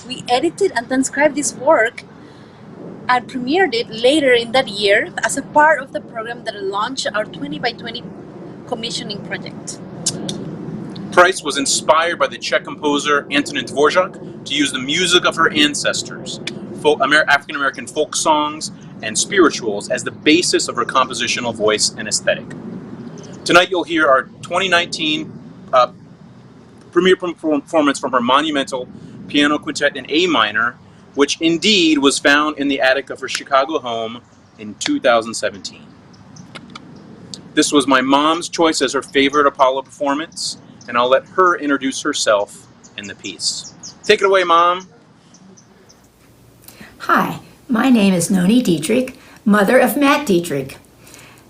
We edited and transcribed this work and premiered it later in that year as a part of the program that launched our 20 by 20 commissioning project. Price was inspired by the Czech composer Antonin Dvorak to use the music of her ancestors, African-American folk songs and spirituals, as the basis of her compositional voice and aesthetic. Tonight you'll hear our 2019 premiere performance from her monumental piano quintet in A minor, which indeed was found in the attic of her Chicago home in 2017. This was my mom's choice as her favorite Apollo performance, and I'll let her introduce herself in the piece. Take it away, Mom. Hi, my name is Joni Detrick, mother of Matt Detrick.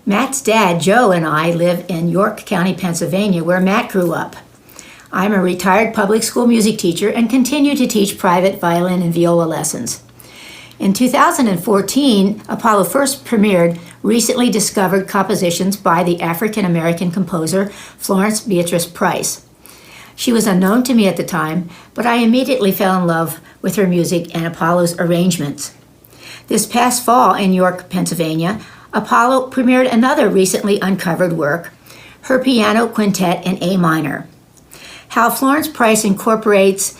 Matt's dad, Joe, and I live in York County, Pennsylvania, where Matt grew up. I'm a retired public school music teacher and continue to teach private violin and viola lessons. In 2014, Apollo first premiered recently discovered compositions by the African-American composer Florence Beatrice Price. She was unknown to me at the time, but I immediately fell in love with her music and Apollo's arrangements. This past fall in York, Pennsylvania, Apollo premiered another recently uncovered work, her piano quintet in A minor. How Florence Price incorporates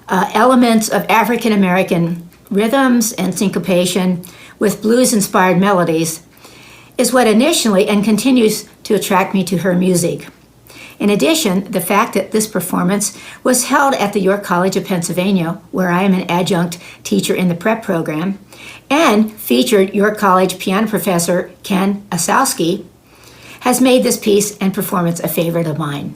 elements of African-American rhythms and syncopation with blues-inspired melodies is what initially and continues to attract me to her music. In addition, the fact that this performance was held at the York College of Pennsylvania, where I am an adjunct teacher in the prep program, and featured York College piano professor Ken Osowski, has made this piece and performance a favorite of mine.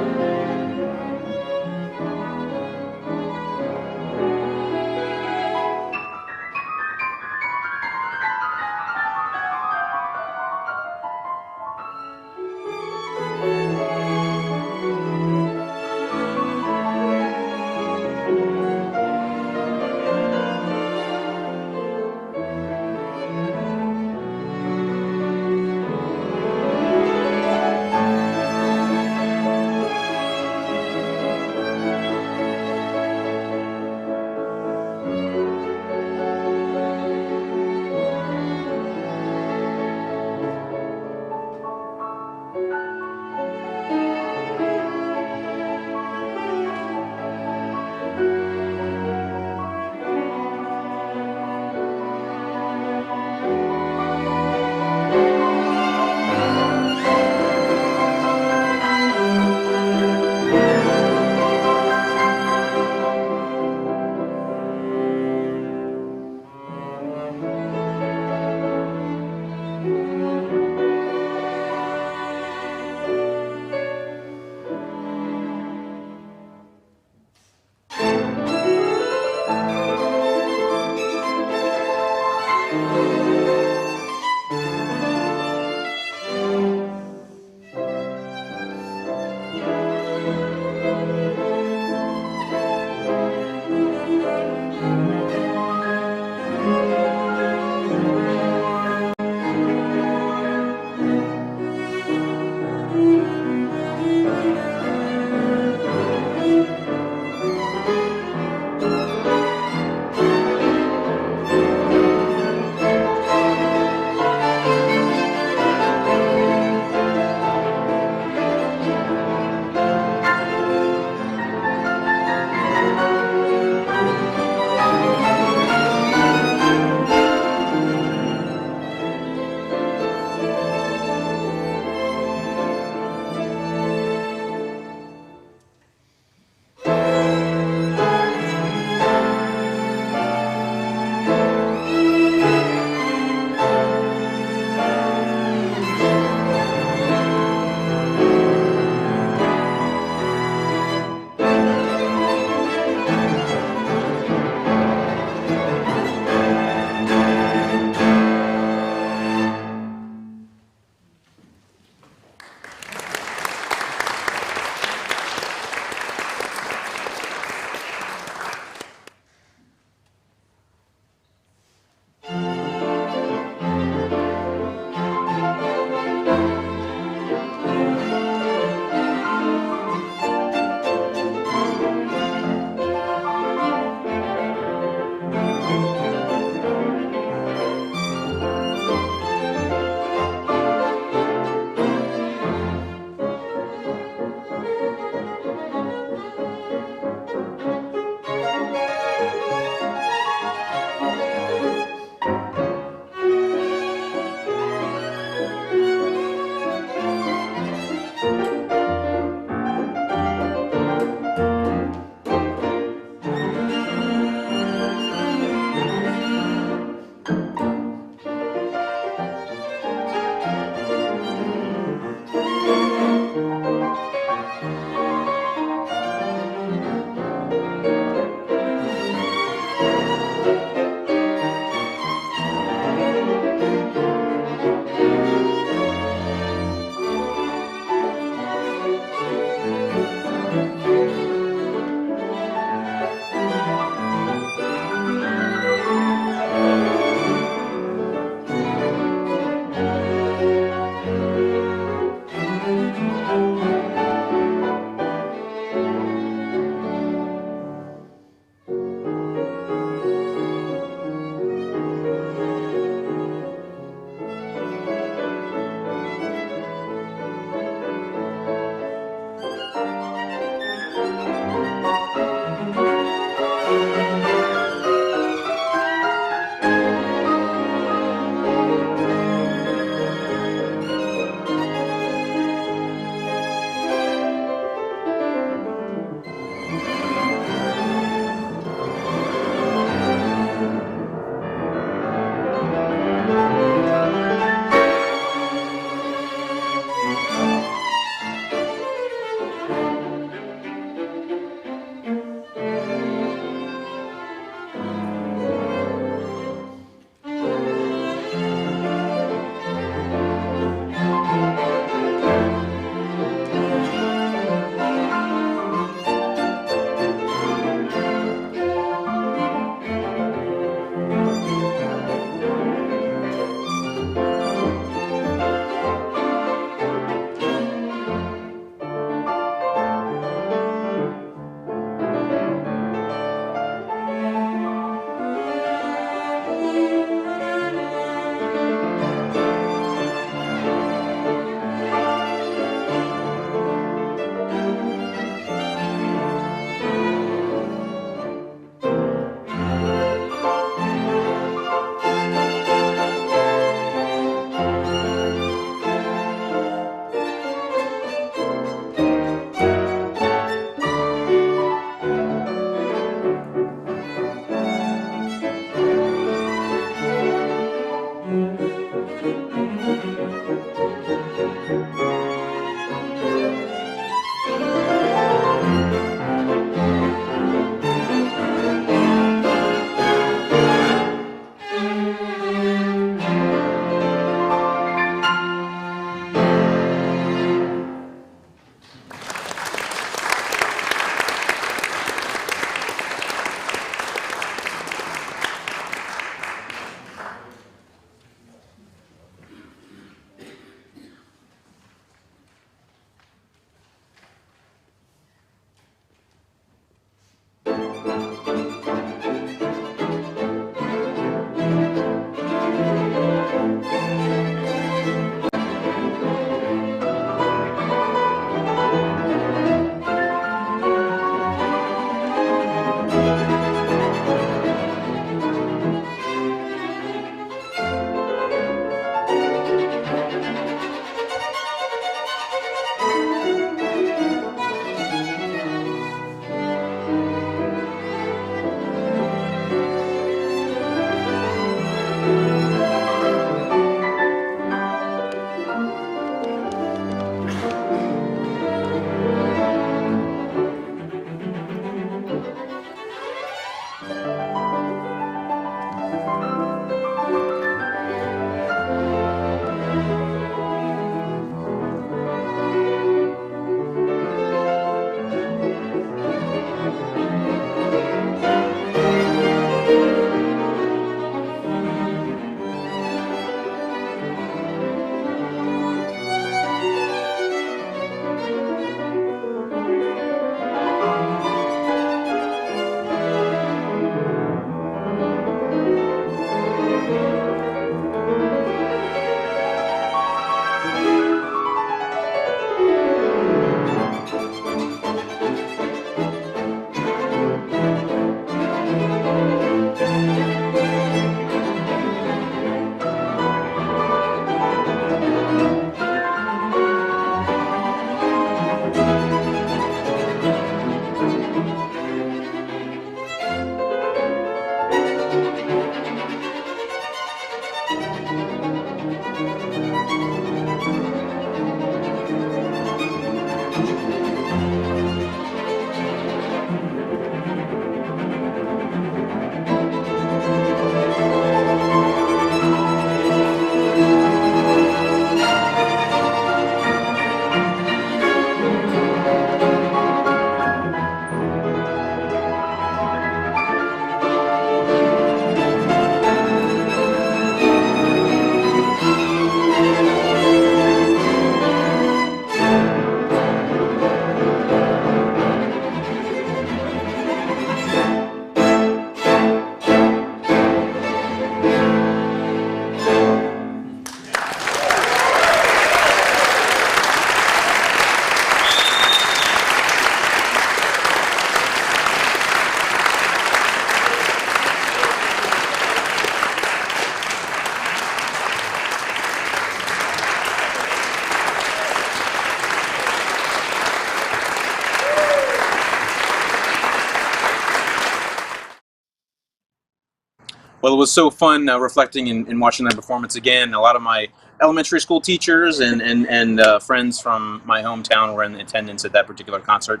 Well, it was so fun reflecting and watching that performance again. A lot of my elementary school teachers and friends from my hometown were in attendance at that particular concert.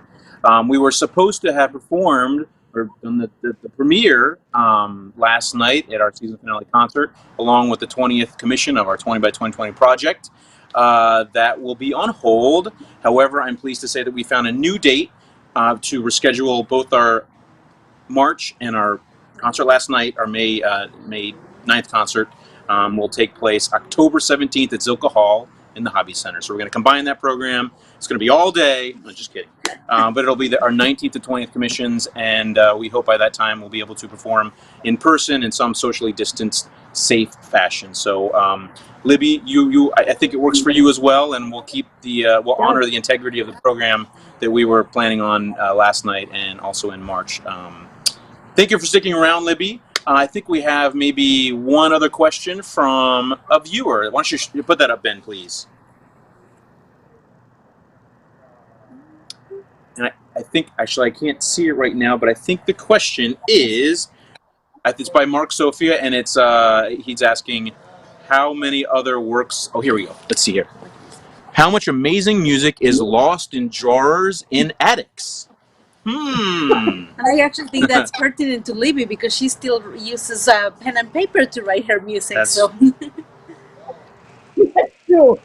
We were supposed to have performed or done the premiere last night at our season finale concert, along with the 20th commission of our 20 by 2020 project. That will be on hold. However, I'm pleased to say that we found a new date to reschedule both our March and our concert last night, our May 9th concert, will take place October 17th at Zilka Hall in the Hobby Center. So we're going to combine that program. It's going to be all day. No, just kidding. But it'll be our 19th to 20th commissions, and we hope by that time we'll be able to perform in person in some socially distanced, safe fashion. So, Libby, I think it works for you as well, and we'll keep we'll honor the integrity of the program that we were planning on last night and also in March. Thank you for sticking around, Libby. I think we have maybe one other question from a viewer. Why don't you put that up, Ben, please? And I think, actually, I can't see it right now, but I think the question is, it's by Mark Sophia, and it's he's asking how many other works. Oh, here we go. Let's see here. How much amazing music is lost in drawers in attics? I actually think that's pertinent to Libby because she still uses pen and paper to write her music. So That's true.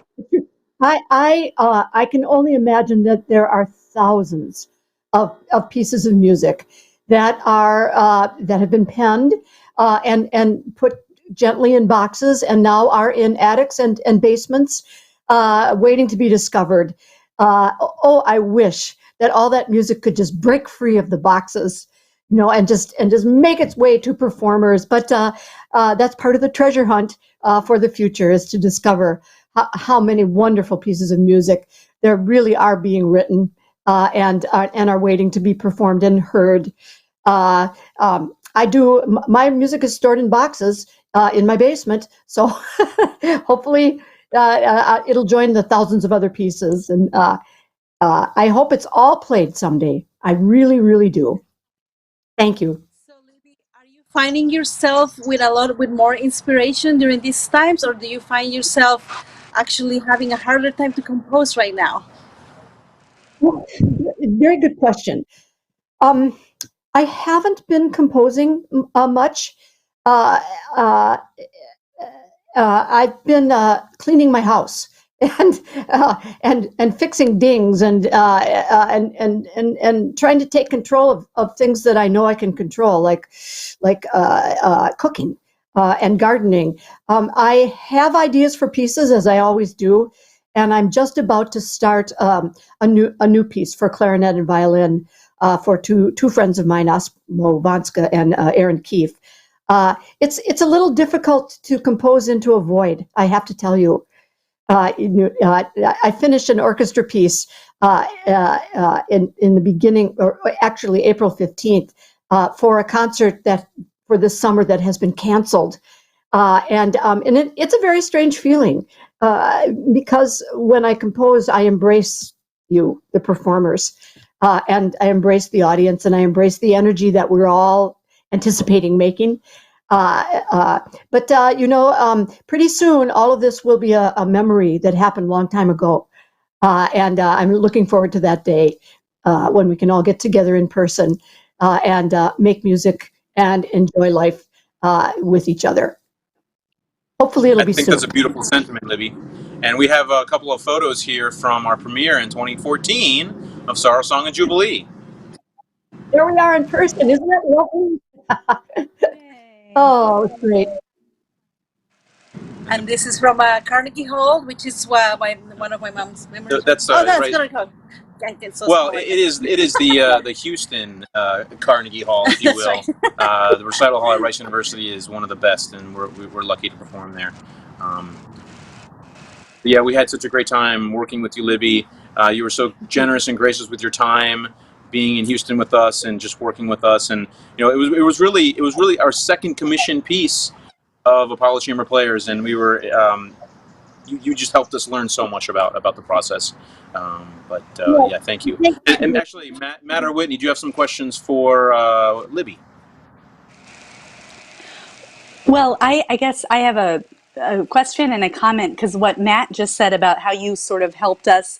I can only imagine that there are thousands of pieces of music that are that have been penned and put gently in boxes and now are in attics and basements waiting to be discovered. I wish that all that music could just break free of the boxes, and just make its way to performers. But that's part of the treasure hunt for the future, is to discover how many wonderful pieces of music there really are being written and are waiting to be performed and heard. My music is stored in boxes in my basement, so hopefully it'll join the thousands of other pieces, and I hope it's all played someday. I really, really do. Thank you. So, Libby, are you finding yourself with more inspiration during these times, or do you find yourself actually having a harder time to compose right now? Well, very good question. I haven't been composing much. I've been cleaning my house and fixing dings and trying to take control of things that I know I can control, like cooking and gardening. I have ideas for pieces, as I always do, and I'm just about to start a new piece for clarinet and violin for two friends of mine, Osmo Vanska and Aaron Keefe. It's a little difficult to compose into a void, I have to tell you. I finished an orchestra piece in the beginning, or actually April 15th, for a concert for this summer that has been canceled. And it's a very strange feeling because when I compose, I embrace you, the performers, and I embrace the audience, and I embrace the energy that we're all anticipating making. But pretty soon all of this will be a memory that happened a long time ago. And I'm looking forward to that day when we can all get together in person and make music and enjoy life with each other. Hopefully it'll be soon. I think that's a beautiful sentiment, Libby. And we have a couple of photos here from our premiere in 2014 of Sorrow Song and Jubilee. There we are in person. Isn't that lovely? Oh, great. And this is from Carnegie Hall, which is one of my mom's memories. That's right. Carnegie Hall. It is the Houston Carnegie Hall, if you will. Right. The recital hall at Rice University is one of the best, and we're lucky to perform there. Yeah, we had such a great time working with you, Libby. You were so generous and gracious with your time, being in Houston with us and just working with us. And it was really our second commission piece of Apollo Chamber Players, and we were you just helped us learn so much about the process. Yeah, thank you. And actually, Matt or Whitney, do you have some questions for Libby? Well, I guess I have a question and a comment, because what Matt just said about how you sort of helped us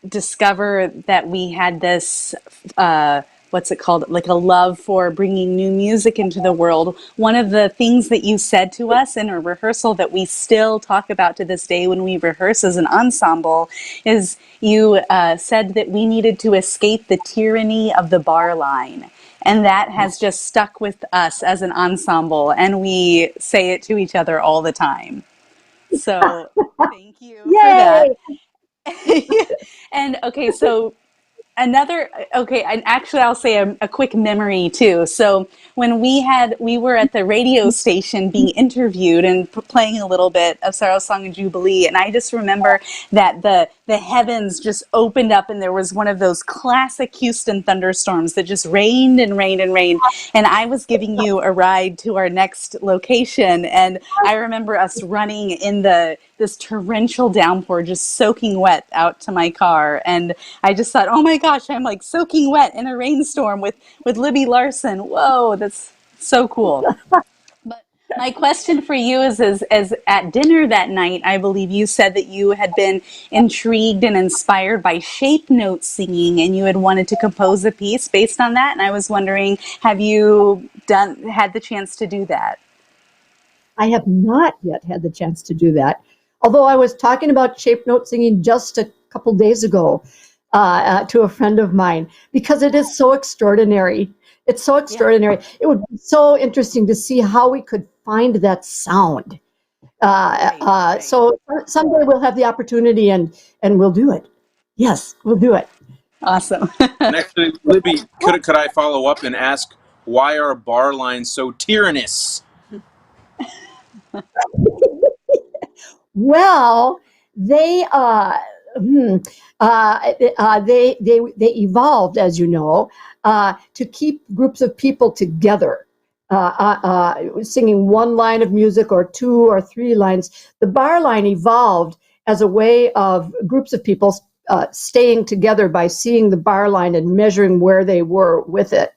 discover that we had this what's it called, like a love for bringing new music into the world. One of the things that you said to us in a rehearsal that we still talk about to this day when we rehearse as an ensemble is you said that we needed to escape the tyranny of the bar line. And that has just stuck with us as an ensemble, and we say it to each other all the time. So thank you for that. Yay! And okay, so and actually I'll say a quick memory too. So when we were at the radio station being interviewed and playing a little bit of Sorrow Song and Jubilee, and I just remember that the heavens just opened up, and there was one of those classic Houston thunderstorms that just rained and rained and rained, and I was giving you a ride to our next location, and I remember us running in this torrential downpour, just soaking wet out to my car, and I just thought, oh my gosh, I'm like soaking wet in a rainstorm with Libby Larsen. Whoa, that's so cool. But my question for you is as at dinner that night, I believe you said that you had been intrigued and inspired by shape note singing, and you had wanted to compose a piece based on that. And I was wondering, have you had the chance to do that? I have not yet had the chance to do that. Although I was talking about shape note singing just a couple days ago to a friend of mine, because it is so extraordinary. It's so extraordinary. Yeah. It would be so interesting to see how we could find that sound. So someday we'll have the opportunity and we'll do it. Yes, we'll do it. Awesome. And actually, Libby, could I follow up and ask, why are bar lines so tyrannous? Well, they evolved, as you know, to keep groups of people together, singing one line of music or two or three lines. The bar line evolved as a way of groups of people staying together by seeing the bar line and measuring where they were with it.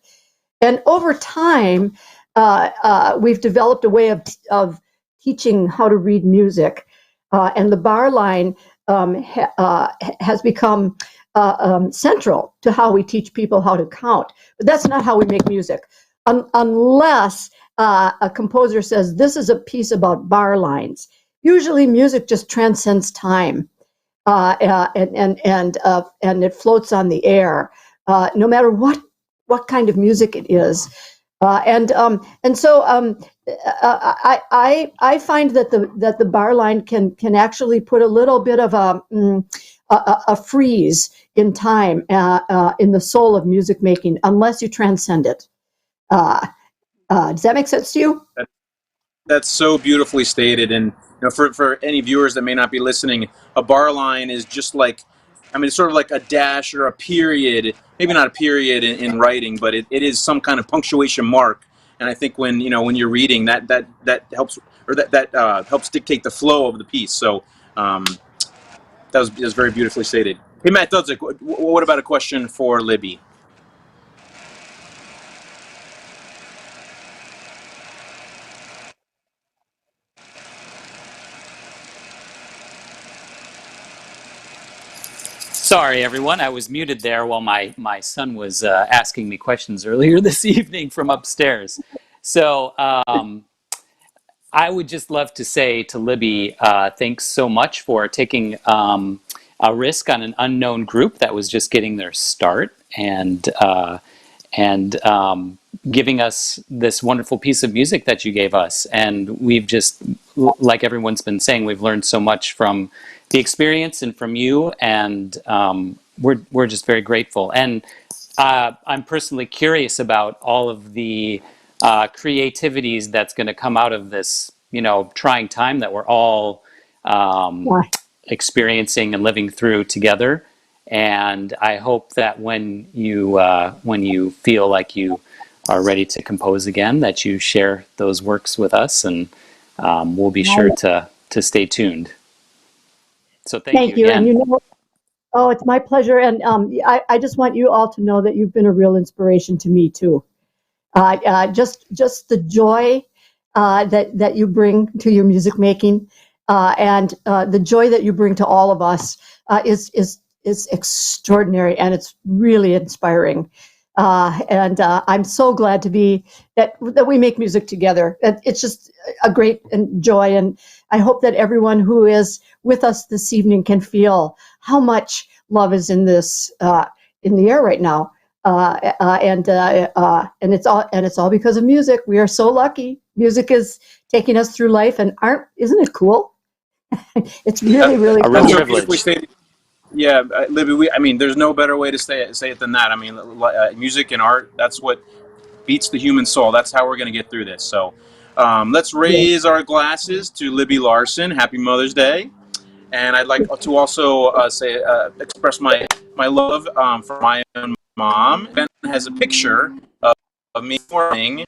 And over time, we've developed a way of teaching how to read music. And the bar line has become central to how we teach people how to count. But that's not how we make music. Unless a composer says, this is a piece about bar lines. Usually music just transcends time, and it floats on the air, no matter what kind of music it is. And so I find that the bar line can actually put a little bit of a freeze in time in the soul of music making, unless you transcend it. Does that make sense to you? That's so beautifully stated. And for any viewers that may not be listening, a bar line is just like, it's sort of like a dash or a period. Maybe not a period in writing, but it is some kind of punctuation mark. And I think when you're reading, that helps, or that helps dictate the flow of the piece. So that was very beautifully stated. Hey, Matt Dudzik, what about a question for Libby? Sorry, everyone. I was muted there while my son was asking me questions earlier this evening from upstairs. So I would just love to say to Libby, thanks so much for taking a risk on an unknown group that was just getting their start, and giving us this wonderful piece of music that you gave us. And we've just, like everyone's been saying, we've learned so much from the experience and from you, and we're just very grateful. And I'm personally curious about all of the creativities that's going to come out of this, trying time that we're all experiencing and living through together. And I hope that when you feel like you are ready to compose again, that you share those works with us, and we'll be sure to stay tuned. So thank you again. And it's my pleasure. And I just want you all to know that you've been a real inspiration to me too. Just the joy that you bring to your music making, and the joy that you bring to all of us is extraordinary, and it's really inspiring. And I'm so glad to be that we make music together. It's just a great joy, and I hope that everyone who is with us this evening can feel how much love is in this in the air right now. And it's all because of music. We are so lucky. Music is taking us through life, and isn't it cool? It's really, really a cool. real privilege. Yeah, Libby, I mean, there's no better way to say it than that. I mean, music and art, that's what beats the human soul. That's how we're going to get through this. So let's raise our glasses to Libby Larsen. Happy Mother's Day. And I'd like to also express my love for my own mom. Ben has a picture of me playing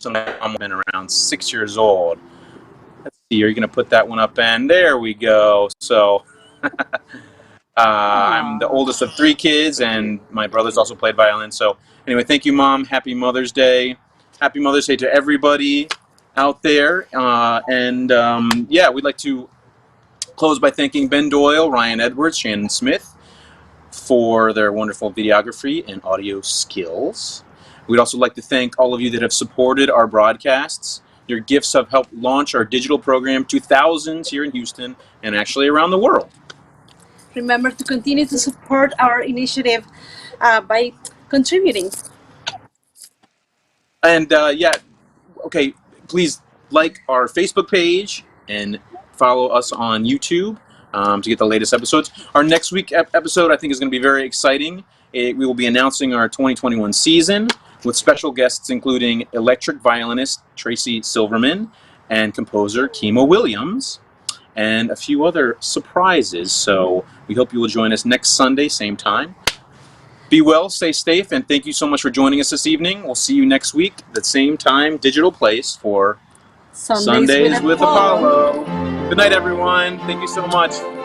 I'm around 6 years old. Let's see, are you going to put that one up? And there we go. So I'm the oldest of 3 kids, and my brothers also played violin. So anyway, thank you, Mom. Happy Mother's Day. Happy Mother's Day to everybody out there. Yeah, we'd like to close by thanking Ben Doyle, Ryan Edwards, Shannon Smith for their wonderful videography and audio skills. We'd also like to thank all of you that have supported our broadcasts. Your gifts have helped launch our digital program to thousands here in Houston and actually around the world. Remember to continue to support our initiative by contributing. And yeah, okay, please like our Facebook page and follow us on YouTube to get the latest episodes. Our next week episode, I think, is going to be very exciting. We will be announcing our 2021 season with special guests including electric violinist Tracy Silverman and composer Kimo Williams, and a few other surprises. So we hope you will join us next Sunday, same time. Be well, stay safe, and thank you so much for joining us this evening. We'll see you next week, the same time, digital place for Sundays with Apollo. Good night, everyone. Thank you so much.